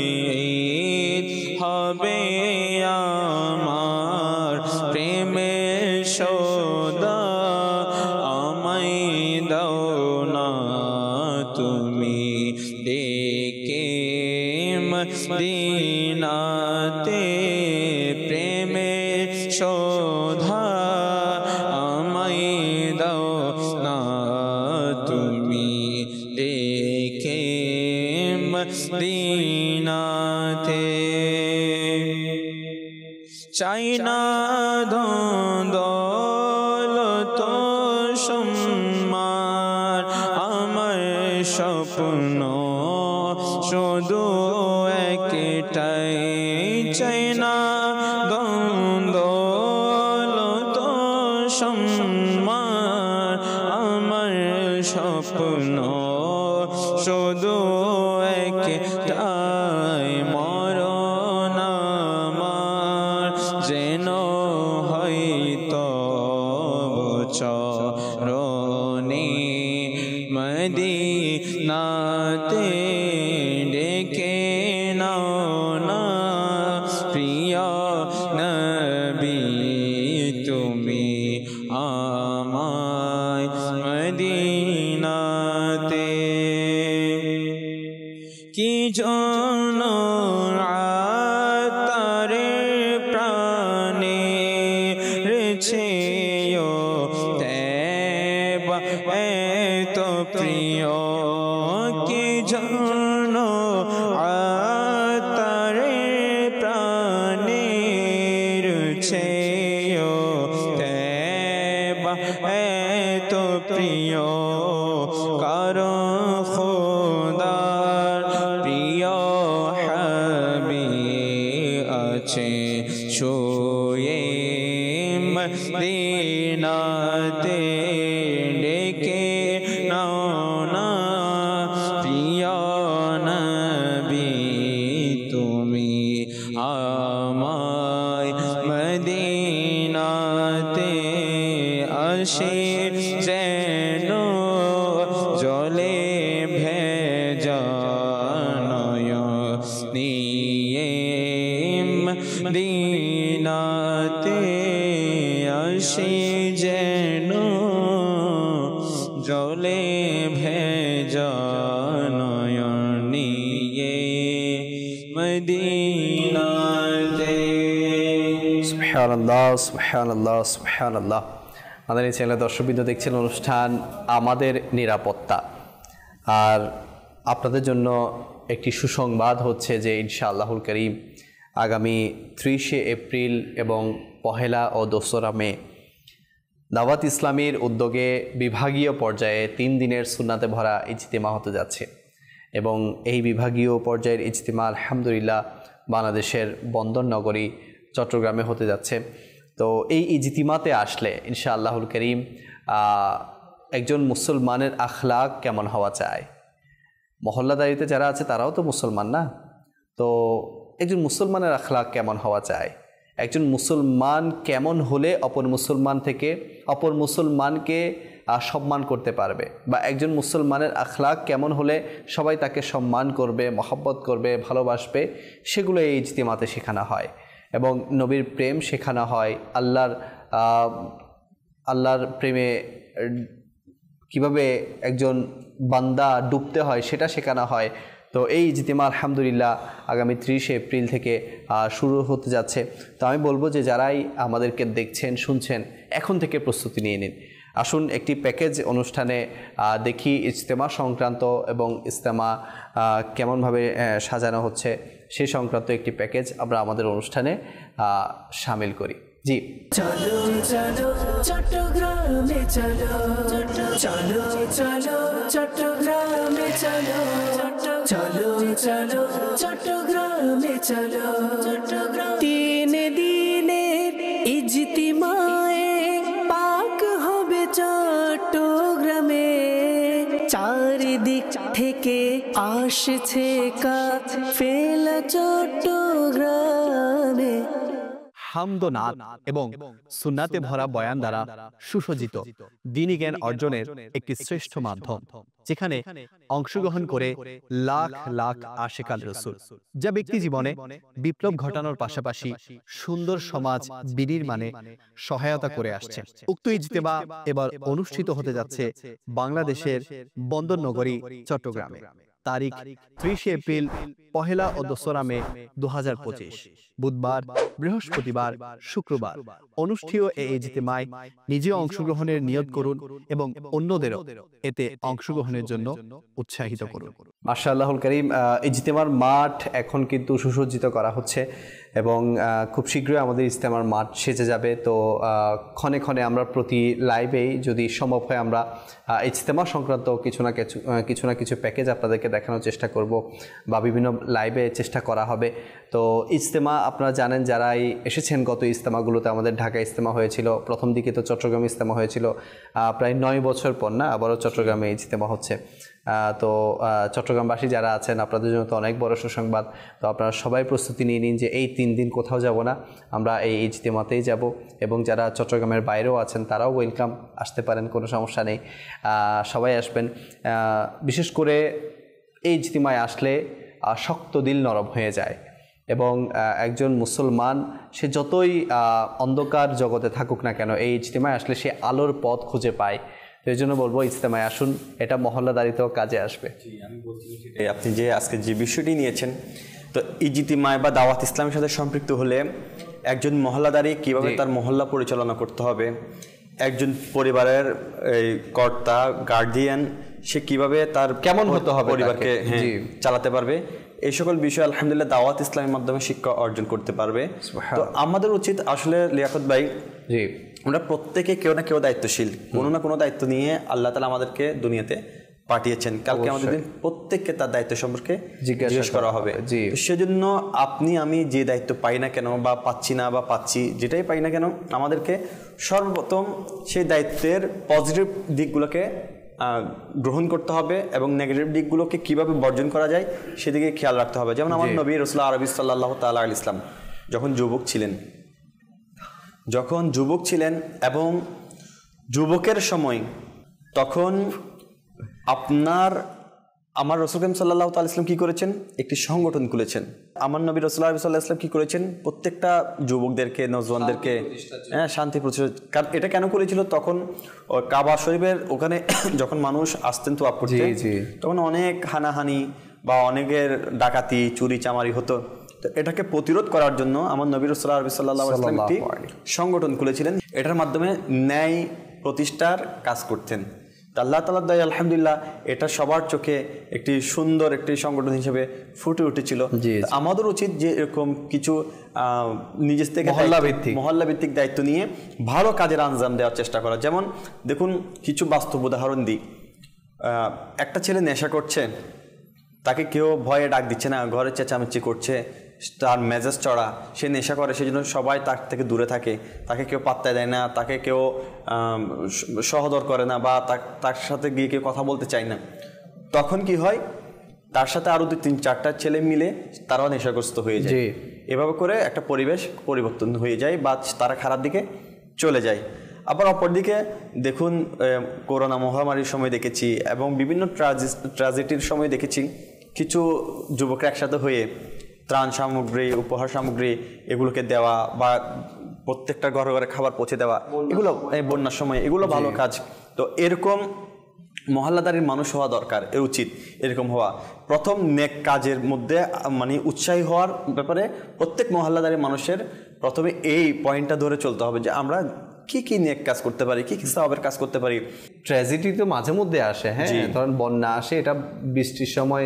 ঈদ হবে আমার প্রেমের সদা আমায় দাও না তুমি ডেকে মদিনাতে প্রেমের সদা আমায় দাও না তুমি ডেকে মদিনাতে চাই না দৌলত সম্মান আমার স্বপ্ন শুধু একটাই চাই না দৌলত সম্মান আমার স্বপ্ন শুধু একটাই মরণ আমার যেন হয়তো চরণে মদিনাতে ডেকে নাও না প্রিয় নবী তুমি আমায় মদিনাতে কি জন আতারে প্রাণে রেছে তেবা এত প্রিয় কি জন আতারে প্রাণে রেছে তেবা এত প্রিয় কারণ খোদার প্রিয় হাবিব আছে শুয়ে মদিনাতে ডেকে নাও না প্রিয় নবী তুমি আমায় মদিনাতে আসে যেন জলে ভেজা নিয়ে মদিনাতে আসে যেন জলে ভেজা নিয়ে মদিনাতে। সুবহানাল্লাহ সুবহানাল্লাহ সুবহানাল্লাহ। আমাদের এই চ্যানেলে দর্শকবৃন্দ দেখছেন অনুষ্ঠান আমাদের নিরাপত্তা। আর আপনাদের জন্য একটি সুসংবাদ হচ্ছে যে ইনশাআল্লাহুল কারীম আগামী 30শে এপ্রিল এবং 1 ও 2 মে দাওয়াত ইসলামীর উদ্যোগে বিভাগীয় পর্যায়ে 3 দিনের সুন্নাতে ভরা ইজতিমা হতে যাচ্ছে এবং এই বিভাগীয় পর্যায়ের ইজতিমা আলহামদুলিল্লাহ বাংলাদেশের বন্দর নগরী চট্টগ্রামে হতে যাচ্ছে। তো এই ইজতিমাতে আসলে ইনশাআল্লাহুল কারীম একজন মুসলমানের আখলাক কেমন হওয়া চায়, মহল্লাদারিতে যারা আছে তারাও তো মুসলমান না, তো একজন মুসলমানের আখলাক কেমন হওয়া চায়, একজন মুসলমান কেমন হলে অপর মুসলমানকে সম্মান করতে পারবে, বা একজন মুসলমানের আখলাক কেমন হলে সবাই তাকে সম্মান করবে, মহব্বত করবে, ভালোবাসবে, সেগুলো এই ইজতিমাতে শেখানো হয় এবং নবীর প্রেম শেখানো হয়, আল্লাহর প্রেমে কিভাবে একজন বান্দা ডুবতে হয় সেটা শেখানো হয়। তো এই ইজতিমা আলহামদুলিল্লাহ আগামী 30শে এপ্রিল থেকে শুরু হতে যাচ্ছে। তো আমি বলবো যে যারাই আমাদেরকে দেখছেন শুনছেন এখন থেকে প্রস্তুতি নিয়ে নিন। আসুন একটি প্যাকেজ অনুষ্ঠানে দেখি ইজতেমা সংক্রান্ত এবং ইজতেমা কেমনভাবে সাজানো হচ্ছে সেই সংক্রান্ত একটি প্যাকেজ আমরা আমাদের অনুষ্ঠানে শামিল করি। জি, চলো চলো চট্টগ্রামে চলো, চলো চলো চট্টগ্রামে চলো, চলো চলো চট্টগ্রামে চলো। 3 দিনের ইজতিমায়ে পাক হবে চট্টগ্রামে, চারিদিক থেকে আসছে কাফেলা চট্টগ্রামে। হামদ, নাত এবং সুন্নাতে ভরা বয়ান দ্বারা সুসজ্জিত দ্বীনি জ্ঞান অর্জনের একটি শ্রেষ্ঠ মাধ্যম, যেখানে অংশগ্রহণ করে লাখ লাখ আশিকাল রাসূল, যা ব্যক্তি জীবনে বিপ্লব ঘটানোর পাশাপাশি সুন্দর সমাজ বিনির্মাণে সহায়তা করে আসছে। উক্ত ইজতেমা এবার অনুষ্ঠিত হতে যাচ্ছে বাংলাদেশের বন্দর নগরী চট্টগ্রামে। তারিখ 30 এপ্রিল, 1 ও 2 মে 2025, বুধবার, বৃহস্পতিবার, শুক্রবার অনুষ্ঠিত এই ইজতেমায় নিজে অংশগ্রহণের নিয়ত করুন এবং অন্যদেরও এতে অংশগ্রহণের জন্য উৎসাহিত করুন। মাশাআল্লাহুল কারীম, ইজতেমার মাঠ এখন কিন্তু সুসজ্জিত করা হচ্ছে এবং খুব শীঘ্রই আমাদের ইজতেমার মাঠ সেজে যাবে। তো ক্ষণে ক্ষণে আমরা প্রতি লাইভেই যদি সম্ভব হয় আমরা ইজতেমা সংক্রান্ত কিছু না কিছু প্যাকেজ আপনাদেরকে দেখানোর চেষ্টা করব বা বিভিন্ন লাইভে চেষ্টা করা হবে। তো ইজতেমা আপনারা জানেন, যারাই এসেছেন গত ইজতেমাগুলোতে, আমাদের ঢাকা ইজতেমা হয়েছিল, প্রথম দিকে তো চট্টগ্রাম ইজতেমা হয়েছিল, প্রায় 9 বছর পর না আবারও চট্টগ্রামে ইজতেমা হচ্ছে। তো চট্টগ্রামবাসী যারা আছেন আপনাদের জন্য তো অনেক বড় সুসংবাদ। তো আপনারা সবাই প্রস্তুতি নিয়ে নিন যে এই 3 দিন কোথাও যাব না, আমরা এই ইজতেমাতেই যাব। এবং যারা চট্টগ্রামের বাইরেও আছেন তারাও ওয়েলকাম, আসতে পারেন, কোনো সমস্যা নেই, সবাই আসবেন। বিশেষ করে এই ইজতেমায় আসলে শক্ত দিল নরম হয়ে যায় এবং একজন মুসলমান সে যতই অন্ধকার জগতে থাকুক না কেন, এই ইজতেমায় আসলে সে আলোর পথ খুঁজে পায়। তো এই জন্য বলবো ইজতেমায় আসুন, এটা মহল্লাদারিতেও কাজে আসবে। আপনি যে আজকে যে বিষয়টি নিয়েছেন, তো ইজতিমায় বা দাওয়াত ইসলামের সাথে সম্পৃক্ত হলে একজন মহল্লাদারি কিভাবে তার মহল্লা পরিচালনা করতে হবে, একজন পরিবারের কর্তা গার্ডিয়ান সে কিভাবে তার কেমন হতে হবে পরিবারকে চালাতে পারবে, এই সকল বিষয় আলহামদুলিল্লাহ দাওয়াত ইসলামের মাধ্যমে শিক্ষা অর্জন করতে পারবে। তো আমাদের উচিত আসলে লিয়াকত ভাই, জি, আমরা প্রত্যেকে কেউ না কেউ দায়িত্বশীল, কোনো না কোনো দায়িত্ব নিয়ে আল্লাহ তাআলা আমাদেরকে দুনিয়াতে পাঠিয়েছেন। কালকে আমাদের দিন প্রত্যেককে তার দায়িত্ব সম্পর্কে জিজ্ঞেস করা হবে। সেজন্য আপনি আমি যে দায়িত্ব পাই না কেন বা পাচ্ছি না বা পাচ্ছি, যেটাই পাই না কেন, আমাদেরকে সর্বপ্রথম সেই দায়িত্বের পজিটিভ দিকগুলোকে গ্রহণ করতে হবে এবং নেগেটিভ দিকগুলোকে কিভাবে বর্জন করা যায় সেদিকে খেয়াল রাখতে হবে। যেমন আমার নবী রাসূল আরবি সাল্লাল্লাহু তাআলা আলাইহি ইসলাম যখন যুবক ছিলেন এবং যুবকের সময়, তখন আমার রাসূল করিম সাল্লাল্লাহু তাআলা ইসলাম কি করেছেন, একটি সংগঠন খুলেছেন। আমার নবী রাসূল আরবি সাল্লাল্লাহু আলাইহি ওয়াসাল্লাম কি করেছেন, প্রত্যেকটা যুবকদেরকে, নওজওয়ানদেরকে শান্তি প্রতিষ্ঠা। কারণ এটা কেন করেছিল, তখন কাবা শরীফের ওখানে যখন মানুষ আসতেন তোয়াফ করতে, তখন অনেক হানাহানি বা অনেকের ডাকাতি চুরি চামারি হতো। তো এটাকে প্রতিরোধ করার জন্য আমার নবী রাসূল আরবি সাল্লাল্লাহু আলাইহি ওয়াসাল্লাম একটি সংগঠন খুলেছিলেন। এটার মাধ্যমে ন্যায় প্রতিষ্ঠার কাজ করতেন। আল্লাহ তাআলার দয়ায় আলহামদুলিল্লাহ এটা সবার চোখে একটি সুন্দর একটি সংগঠন হিসেবে ফুটে উঠেছিল। আমাদের উচিত যে এরকম কিছু নিজের থেকে মহল্লা ভিত্তিক দায়িত্ব নিয়ে ভালো কাজের আঞ্জাম দেওয়ার চেষ্টা করা। যেমন দেখুন, কিছু বাস্তব উদাহরণ দিই। একটা ছেলে নেশা করছে, তাকে কেউ ভয়ে ডাক দিচ্ছে না, ঘরে চেঁচামেচি করছে, তার মেজাজ চড়া, সে নেশা করে, সেই জন্য সবাই তার থেকে দূরে থাকে, তাকে কেউ পাত্তা দেয় না, তাকে কেউ সহদর করে না বা তার সাথে গিয়ে কেউ কথা বলতে চায় না। তখন কি হয়, তার সাথে আরও 2-3-4টা ছেলে মিলে তারাও নেশাগ্রস্ত হয়ে যায়। এভাবে করে একটা পরিবেশ পরিবর্তন হয়ে যায় বা তারা খারাপ দিকে চলে যায়। আবার অপরদিকে দেখুন, করোনা মহামারীর সময় দেখেছি এবং বিভিন্ন ট্র্যাজেডির সময় দেখেছি, কিছু যুবকরা একসাথে হয়ে ত্রাণ সামগ্রী, উপহার সামগ্রী এগুলোকে দেওয়া বা প্রত্যেকটা ঘরে ঘরে খাবার পৌঁছে দেওয়া, এগুলো এই বন্যার সময় এগুলো ভালো কাজ। তো এরকম মহল্লাদারির মানুষ হওয়া দরকার, এর উচিত এরকম হওয়া। প্রথম নেক কাজের মধ্যে মানে উৎসাহী হওয়ার ব্যাপারে প্রত্যেক মহল্লাদারির মানুষের প্রথমে এই পয়েন্টটা ধরে চলতে হবে যে আমরা কি কি নেক কাজ করতে পারি, কি কি সওয়াবের কাজ করতে পারি। ট্র্যাজেডি তো মাঝে মধ্যে আসে, হ্যাঁ, ধরেন বন্যা আসে, এটা বৃষ্টির সময়,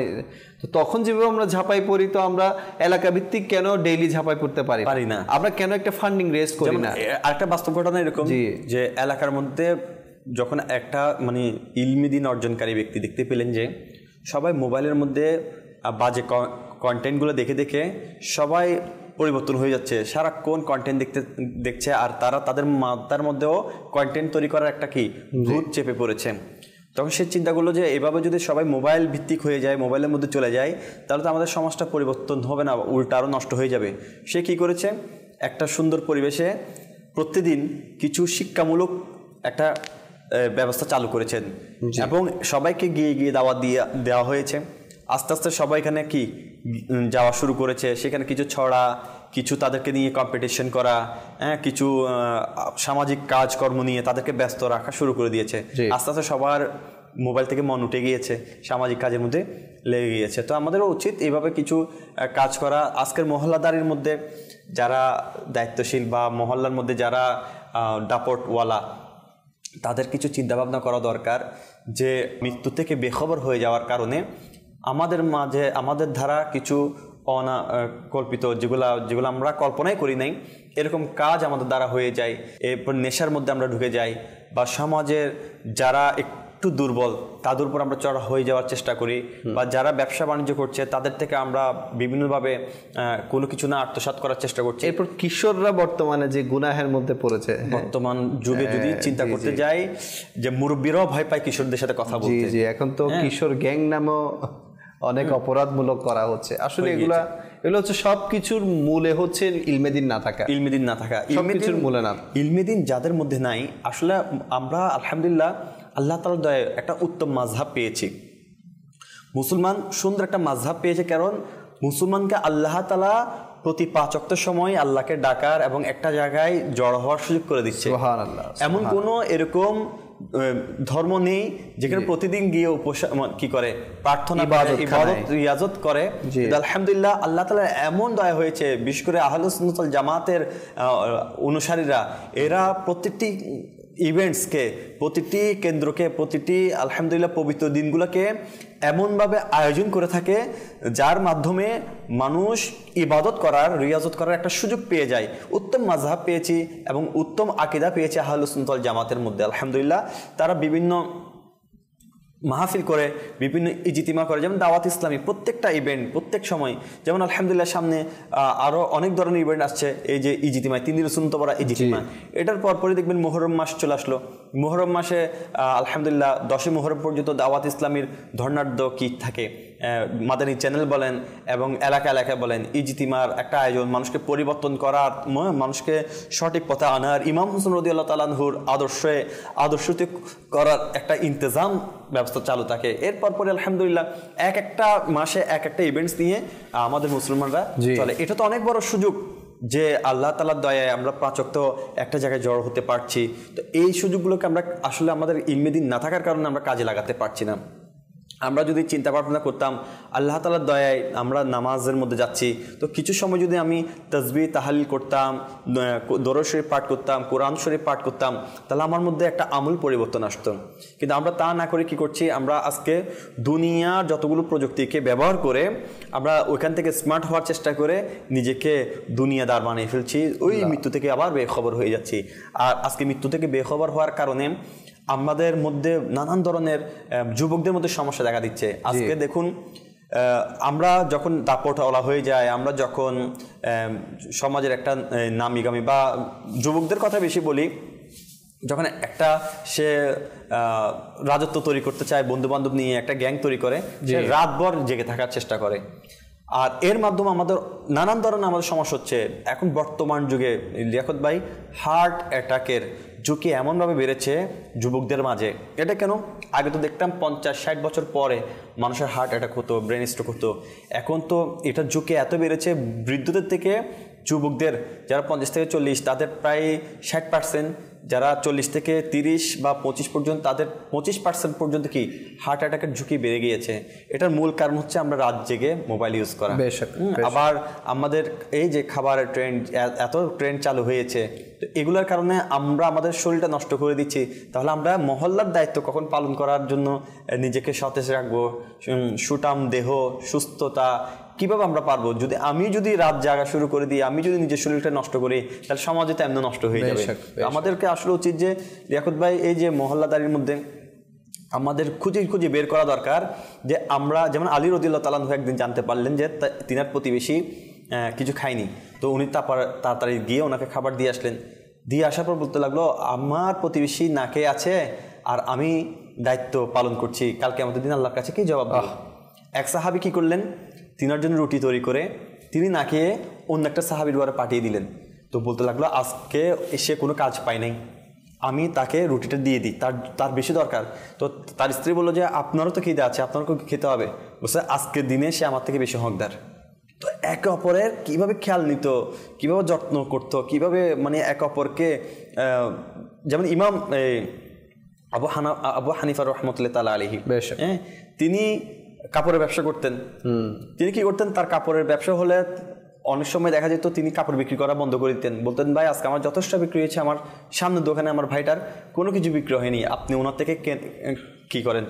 তো তখন যেভাবে আমরা ঝাঁপাই পড়ি, তো আমরা এলাকা ভিত্তিক কেন ডেইলি ঝাঁপাই পড়তে পারি না? আমরা কেন একটা ফান্ডিং রেজ করি না? আরেকটা বাস্তব ঘটনা এরকম যে এলাকার মধ্যে যখন একটা মানে ইলমি দিন অর্জনকারী ব্যক্তি দেখতে পেলেন যে সবাই মোবাইলের মধ্যে বাজে কন্টেন্টগুলো দেখে দেখে সবাই পরিবর্তন হয়ে যাচ্ছে, সারাক্ষণ কন্টেন্ট দেখছে, আর তারা তাদের মাথার মধ্যেও কন্টেন্ট তৈরি করার একটা কি ভূত চেপে পড়েছে। তখন সে চিন্তা করলো যে এভাবে যদি সবাই মোবাইল ভিত্তিক হয়ে যায়, মোবাইলের মধ্যে চলে যায়, তাহলে তো আমাদের সমাজটা পরিবর্তন হবে না, উল্টা আরও নষ্ট হয়ে যাবে। সে কি করেছে, একটা সুন্দর পরিবেশে প্রতিদিন কিছু শিক্ষামূলক একটা ব্যবস্থা চালু করেছেন এবং সবাইকে গিয়ে গিয়ে দাওয়াত দেওয়া হয়েছে। আস্তে আস্তে সবাই এখানে কি যাওয়া শুরু করেছে, সেখানে কিছু ছড়া, কিছু তাদেরকে নিয়ে কম্পিটিশন করা, হ্যাঁ, কিছু সামাজিক কাজকর্ম নিয়ে তাদেরকে ব্যস্ত রাখা শুরু করে দিয়েছে। আস্তে আস্তে সবার মোবাইল থেকে মন উঠে গিয়েছে, সামাজিক কাজের মধ্যে লেগে গিয়েছে। তো আমাদেরও উচিত এইভাবে কিছু কাজ করা। আজকের মহল্লাদারির মধ্যে যারা দায়িত্বশীল বা মহল্লার মধ্যে যারা দাপটওয়ালা, তাদের কিছু চিন্তাভাবনা করা দরকার যে মৃত্যু থেকে বেখবর হয়ে যাওয়ার কারণে আমাদের মাঝে আমাদের দ্বারা কিছু কল্পিত যেগুলো আমরা কল্পনাই করি নাই, এরকম কাজ আমাদের দ্বারা হয়ে যায়। এরপর নেশার মধ্যে আমরা ঢুকে যাই, বা সমাজের যারা একটু দুর্বল তাদের উপর আমরা চড়া হয়ে যাওয়ার চেষ্টা করি, বা যারা ব্যবসা বাণিজ্য করছে তাদের থেকে আমরা বিভিন্নভাবে কোনো কিছু না আত্মসাৎ করার চেষ্টা করছি। এরপর কিশোররা বর্তমানে যে গুনাহের মধ্যে পড়েছে, বর্তমান যুগে যদি চিন্তা করতে যাই যে মুরব্বীরাও ভয় পায় কিশোরদের সাথে কথা বলতে। এখন তো কিশোর গ্যাং নামেও অনেক অপরাধমূলক করা হচ্ছে। আসলে এগুলো হচ্ছে সবকিছুর মূলে হচ্ছে ইলমেদিন না থাকা, সবকিছুর মূলে না। ইলমেদিন যাদের মধ্যে নাই, আসলে আমরা আলহামদুলিল্লাহ আল্লাহ তাআলার দয়ায় একটা উত্তম মাযহাব পেয়েছি। মুসলমান সুন্দর একটা মাযহাব পেয়েছে, কারণ মুসলমানকে আল্লাহ তাআলা প্রতি 5 ওয়াক্ত সময় আল্লাহকে ডাকার এবং একটা জায়গায় জড়ো হওয়ার সুযোগ করে দিচ্ছে। সুবহানাল্লাহ। এমন কোনো এরকম ধর্ম নেই যেখানে প্রতিদিন গিয়ে কি করে প্রার্থনা, ইবাদত, রিয়াজত করে। আলহামদুলিল্লাহ আল্লাহ তাআলা এমন দয়া হয়েছে, বিশেষ করে আহলুস সুন্নাত ওয়াল জামাতের অনুসারীরা, এরা প্রত্যেকটি ইভেন্টসকে, প্রতিটি কেন্দ্রকে, প্রতিটি আলহামদুলিল্লাহ পবিত্র দিনগুলোকে এমনভাবে আয়োজন করে থাকে যার মাধ্যমে মানুষ ইবাদত করার, রিয়াজত করার একটা সুযোগ পেয়ে যায়। উত্তম মাযহাব পেয়েছি এবং উত্তম আকীদা পেয়েছি আহলুস সুন্নাত ওয়াল জামাতের মধ্যে। আলহামদুলিল্লাহ তারা বিভিন্ন মাহফিল করে, বিভিন্ন ইজতিমা করে, যেমন দাওয়াত ইসলামী প্রত্যেকটা ইভেন্ট প্রত্যেক সময়, যেমন আলহামদুলিল্লাহ সামনে আরও অনেক ধরনের ইভেন্ট আসছে। এই যে ইজতিমা, 3 দিনের সুন্নত পড়া ইজতিমা, এটার পরপরই দেখবেন মুহররম মাস চলে আসলো। মুহররম মাসে আলহামদুলিল্লাহ 10ই মুহররম পর্যন্ত দাওয়াত ইসলামীর ধর্নাঢ্য কি থাকে, মাদানী চ্যানেল বলেন এবং এলাকা এলাকায় বলেন, ইজতিমার একটা আয়োজন, মানুষকে পরিবর্তন করার, মানুষকে সঠিক পথে আনার, ইমাম হোসেন রাদিয়াল্লাহু তাআলা আনহুর আদর্শতে করার একটা ইন্তজাম ব্যবস্থা চালু থাকে। এরপর পরে আলহামদুলিল্লাহ এক একটা মাসে এক একটা ইভেন্টস নিয়ে আমাদের মুসলমানরা চলে। এটা তো অনেক বড় সুযোগ যে আল্লাহ তাআলার দয়ায় আমরা 5 ওয়াক্ত একটা জায়গায় জড়ো হতে পারছি। তো এই সুযোগগুলোকে আমরা আসলে আমাদের ইলমেদিন না থাকার কারণে আমরা কাজে লাগাতে পারছি না। আমরা যদি চিন্তা ভাবনা করতাম আল্লাহ তাআলার দয়ায় আমরা নামাজের মধ্যে যাচ্ছি, তো কিছু সময় যদি আমি তাসবিহ তাহলিল করতাম, দরুদ শরীফ পাঠ করতাম, কোরআন শরীফ পাঠ করতাম, তাহলে আমার মধ্যে একটা আমূল পরিবর্তন আসতো। কিন্তু আমরা তা না করে কি করছি, আমরা আজকে দুনিয়ার যতগুলো প্রযুক্তিকে ব্যবহার করে আমরা ওইখান থেকে স্মার্ট হওয়ার চেষ্টা করে নিজেকে দুনিয়াদার বানিয়ে ফেলছি, ওই মৃত্যু থেকে আবার বেখবর হয়ে যাচ্ছি। আর আজকে মৃত্যু থেকে বেখবর হওয়ার কারণে আমাদের মধ্যে নানান ধরনের যুবকদের মধ্যে সমস্যা দেখা দিচ্ছে। আজকে দেখুন, আমরা যখন দাপটওয়ালা হয়ে যায়, আমরা যখন সমাজের একটা নামিগামি বা যুবকদের কথা বেশি বলি, যখন একটা সে রাজত্ব তৈরি করতে চায়, বন্ধু বান্ধব নিয়ে একটা গ্যাং তৈরি করে, সে রাতভর জেগে থাকার চেষ্টা করে। আর এর মাধ্যমে আমাদের নানান ধরনের আমাদের সমস্যা হচ্ছে। এখন বর্তমান যুগে লিয়াকত ভাই, হার্ট অ্যাটাকের ঝুঁকি এমনভাবে বেড়েছে যুবকদের মাঝে। এটা কেন? আগে তো দেখতাম 50-60 বছর পরে মানুষের হার্ট অ্যাটাক হতো, ব্রেন স্ট্রোক হতো। এখন তো এটার ঝুঁকি এত বেড়েছে, বৃদ্ধদের থেকে যুবকদের যারা 50 থেকে 40 তাদের প্রায় 60%, যারা 40 থেকে 30 বা 25 পর্যন্ত তাদের 25% পর্যন্ত কি হার্ট অ্যাটাকের ঝুঁকি বেড়ে গিয়েছে। এটার মূল কারণ হচ্ছে আমরা রাত জেগে মোবাইল ইউজ করা। আবার আমাদের এই যে খাবারের ট্রেন্ড, এত ট্রেন্ড চালু হয়েছে, তো এগুলোর কারণে আমরা আমাদের শরীরটা নষ্ট করে দিচ্ছি। তাহলে আমরা মহল্লার দায়িত্ব কখন পালন করার জন্য নিজেকে সতেজ রাখবো, সুঠাম দেহ, সুস্থতা কিভাবে আমরা পারবো? আমি যদি রাত জাগা শুরু করে দিই, আমি যদি নিজের শরীরটা নষ্ট করি, তাহলে সমাজে তো এমন নষ্ট হয়ে যাবে। আমাদেরকে আসলে উচিত যে লিয়াকত ভাই, এই যে মহল্লাদারির মধ্যে আমাদের খুঁজে বের করা দরকার যে আমরা, যেমন আলী রাদিয়াল্লাহু তাআলা আনহু একদিন জানতে পারলেন যে তিনার প্রতিবেশী কিছু খায়নি, তো উনি তাড়াতাড়ি গিয়ে ওনাকে খাবার দিয়ে আসলেন। দিয়ে আসার পর বলতে লাগলো, আমার প্রতিবেশী না খেয়ে আছে আর আমি দায়িত্ব পালন করছি, কালকে আমাদের দিন আল্লাহর কাছে কি জবাব দেব? এক সাহাবী কি করলেন, তিনার জন্য রুটি তৈরি করে তিনি না খেয়ে অন্য একটা সাহাবীর ঘরে পাঠিয়ে দিলেন। তো বলতে লাগলো, আজকে এসে কোনো কাজ পায় নাই, আমি তাকে রুটিটা দিয়ে দিই, তার বেশি দরকার। তো তার স্ত্রী বললো যে আপনারও তো খিদে আছে, আপনারও খেতে হবে। বলছে আজকের দিনে সে আমার থেকে বেশি হকদার। তো একে অপরের কীভাবে খেয়াল নিত, কীভাবে যত্ন করতো, কীভাবে মানে একে অপরকে, যেমন ইমাম আবু হানিফা রহমতুল্লাহ তাআলা আলাইহি, হ্যাঁ, তিনি কাপড়ের ব্যবসা করতেন। তিনি কি করতেন, তার কাপড়ের ব্যবসা হলে অনেক সময় দেখা যেত তিনি কাপড় বিক্রি করা বন্ধ করে দিতেন। বলতেন, ভাই আজকে আমার যথেষ্ট বিক্রি হয়েছে, আমার সামনের দোকানে আমার ভাইটার কোনো কিছু বিক্রি হয়নি, আপনি ওনার থেকে কি করেন,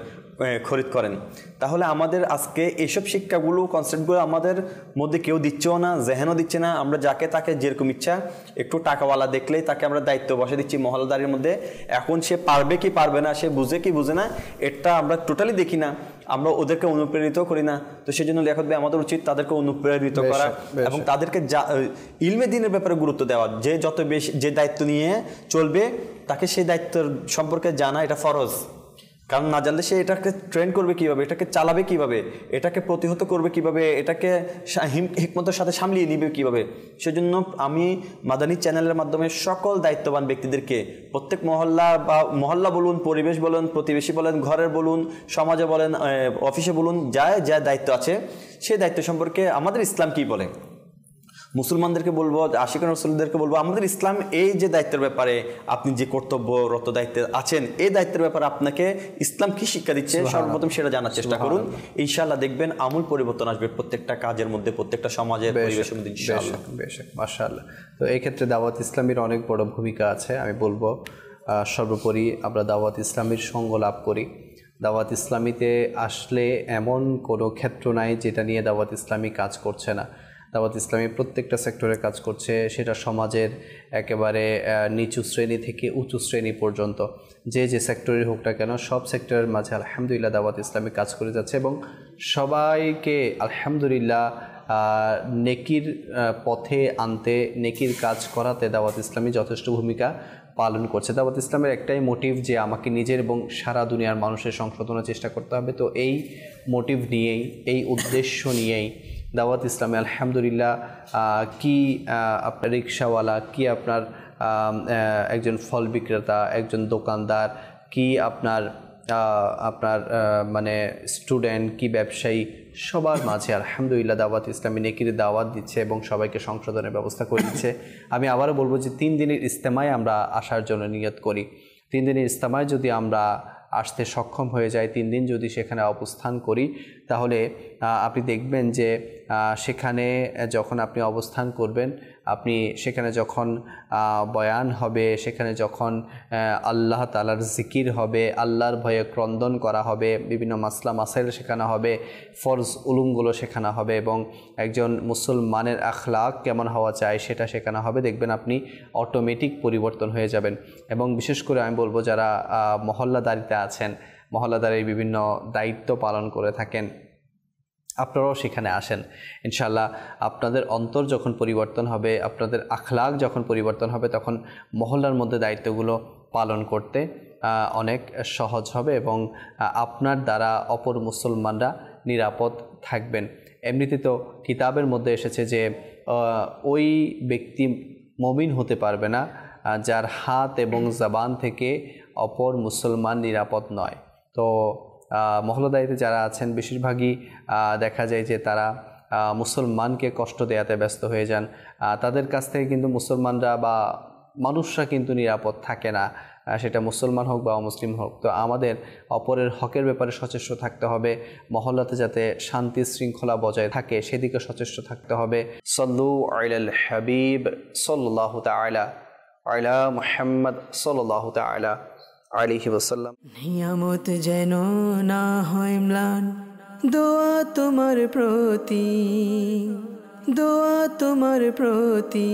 খরিদ করেন। তাহলে আমাদের আজকে এইসব শিক্ষাগুলো, কনসেপ্টগুলো আমাদের মধ্যে কেউ দিচ্ছেও না, জেহেনও দিচ্ছে না। আমরা যাকে তাকে যেরকম ইচ্ছা, একটু টাকাওয়ালা দেখলেই তাকে আমরা দায়িত্ব বসে দিচ্ছি মহল্লাদারির মধ্যে। এখন সে পারবে কি পারবে না, সে বুঝে কি বুঝে না, এটা আমরা টোটালি দেখি না, আমরা ওদেরকে অনুপ্রেরিত করি না। তো সেই জন্য লিয়াকত ভাই, আমাদের উচিত তাদেরকে অনুপ্রেরিত করা এবং তাদেরকে ইলমে দ্বীনের ব্যাপারে গুরুত্ব দেওয়া। যে যত বেশি যে দায়িত্ব নিয়ে চলবে, তাকে সেই দায়িত্বের সম্পর্কে জানা এটা ফরজ। কারণ না জানলে সে এটাকে ট্রেন করবে কিভাবে, এটাকে চালাবে কিভাবে, এটাকে প্রতিহত করবে কিভাবে, এটাকে হিকমতের সাথে সামলিয়ে নিবে কিভাবে। সেজন্য আমি মাদানী চ্যানেলের মাধ্যমে সকল দায়িত্ববান ব্যক্তিদেরকে, প্রত্যেক মহল্লা বলুন, পরিবেশ বলুন, প্রতিবেশী বলেন, ঘরের বলুন, সমাজে বলেন, অফিসে বলুন, যা দায়িত্ব আছে সেই দায়িত্ব সম্পর্কে আমাদের ইসলাম কি বলে, মুসলমানদেরকে বলবো, আশিকান রাসূলদেরকে বলবো, আমাদের ইসলাম এই যে দায়িত্বের ব্যাপারে, আপনি যে কর্তব্যরত দায়িত্বে আছেন, এই দায়িত্বের ব্যাপারে আপনাকে ইসলাম কি শিক্ষা দিচ্ছে সর্বপ্রথম সেটা জানার চেষ্টা করুন। ইনশাআল্লাহ দেখবেন আমূল পরিবর্তন আসবে প্রত্যেকটা কাজের মধ্যে, প্রত্যেকটা সমাজের পরিবেশের মধ্যে ইনশাআল্লাহ। মাশাআল্লাহ। তো এই ক্ষেত্রে দাওয়াত ইসলামীর অনেক বড় ভূমিকা আছে। আমি বলবো সর্বোপরি আমরা দাওয়াত ইসলামীর সঙ্গ লাভ করি। দাওয়াত ইসলামীতে আসলে এমন কোনো ক্ষেত্র নাই যেটা নিয়ে দাওয়াত ইসলামী কাজ করছে না। দাওয়াত ইসলামী প্রত্যেকটা সেক্টরে কাজ করছে, সেটা সমাজের একেবারে নিচু শ্রেণী থেকে উঁচু শ্রেণী পর্যন্ত যে সেক্টরের হোক না কেন, সব সেক্টরের মাঝে আলহামদুলিল্লাহ দাওয়াত ইসলামী কাজ করে যাচ্ছে এবং সবাইকে আলহামদুলিল্লাহ নেকির পথে আনতে, নেকির কাজ করাতে দাওয়াত ইসলামী যথেষ্ট ভূমিকা পালন করছে। দাওয়াত ইসলামের একটাই মোটিভ যে আমাকে নিজের এবং সারা দুনিয়ার মানুষের সংশোধনের চেষ্টা করতে হবে। তো এই মোটিভ নিয়েই, এই উদ্দেশ্য নিয়েই দাওয়াত ইসলামে আলহামদুলিল্লাহ কি আপনার রিক্সাওয়ালা, কি আপনার একজন ফল বিক্রেতা, একজন দোকানদার, কি আপনার মানে স্টুডেন্ট, কি ব্যবসায়ী, সবার মাঝে আলহামদুলিল্লাহ দাওয়াত ইসলামী নেকির দাওয়াত দিচ্ছে এবং সবাইকে সংশোধনের ব্যবস্থা করে দিচ্ছে। আমি আবারও বলবো যে 3 দিনের ইজতেমায় আমরা আসার জন্য নিয়ত করি। 3 দিনের ইজতেমায় যদি আমরা আসতে সক্ষম হয়ে যায়, 3 দিন যদি সেখানে অবস্থান করি, তাহলে আপনি দেখবেন যে সেখানে যখন আপনি অবস্থান করবেন, আপনি সেখানে যখন বয়ান হবে, সেখানে যখন আল্লাহ তাআলার জিকির হবে, আল্লাহর ভয়ে ক্রন্দন করা হবে, বিভিন্ন মাসলা মাসাইল শেখানো হবে, ফরজ উলুমগুলো শেখানো হবে এবং একজন মুসলমানের আখলাক কেমন হওয়া চাই সেটা শেখানো হবে। দেখবেন আপনি অটোমেটিক পরিবর্তন হয়ে যাবেন। এবং বিশেষ করে আমি বলবো যারা মহল্লাদারিতে আছেন, মহল্লাদারির বিভিন্ন দায়িত্ব পালন করে থাকেন, আপনারাও সেখানে আসেন। ইনশাআল্লাহ আপনাদের অন্তর যখন পরিবর্তন হবে, আপনাদের আখলাক যখন পরিবর্তন হবে, তখন মহল্লার মধ্যে দায়িত্বগুলো পালন করতে অনেক সহজ হবে এবং আপনার দ্বারা অপর মুসলমানরা নিরাপদ থাকবেন। এমনিতে তো কিতাবের মধ্যে এসেছে যে ওই ব্যক্তি মুমিন হতে পারবে না যার হাত এবং জবান থেকে অপর মুসলমান নিরাপদ নয়। তো মহল্লাদারিতে যারা আছেন বেশিরভাগই দেখা যায় যে তারা মুসলমানকে কষ্ট দেয়াতে ব্যস্ত হয়ে যান, তাদের কাছ থেকে কিন্তু মুসলমানরা বা মানুষরা কিন্তু নিরাপদ থাকে না, সেটা মুসলমান হোক বা অমুসলিম হোক। তো আমাদের অপরের হকের ব্যাপারে সচেষ্ট থাকতে হবে, মহল্লাতে যাতে শান্তি শৃঙ্খলা বজায় থাকে সেদিকে সচেষ্ট থাকতে হবে। সল্লু আলাল হাবিব সাল্লাল্লাহু তাআলা আলা মুহাম্মদ সাল্লাল্লাহু তাআলা আলাইহি ওয়াসাল্লাম। নিয়ামত যেন না হয় ম্লান, দোয়া তোমার প্রতি, দোয়া তোমার প্রতি।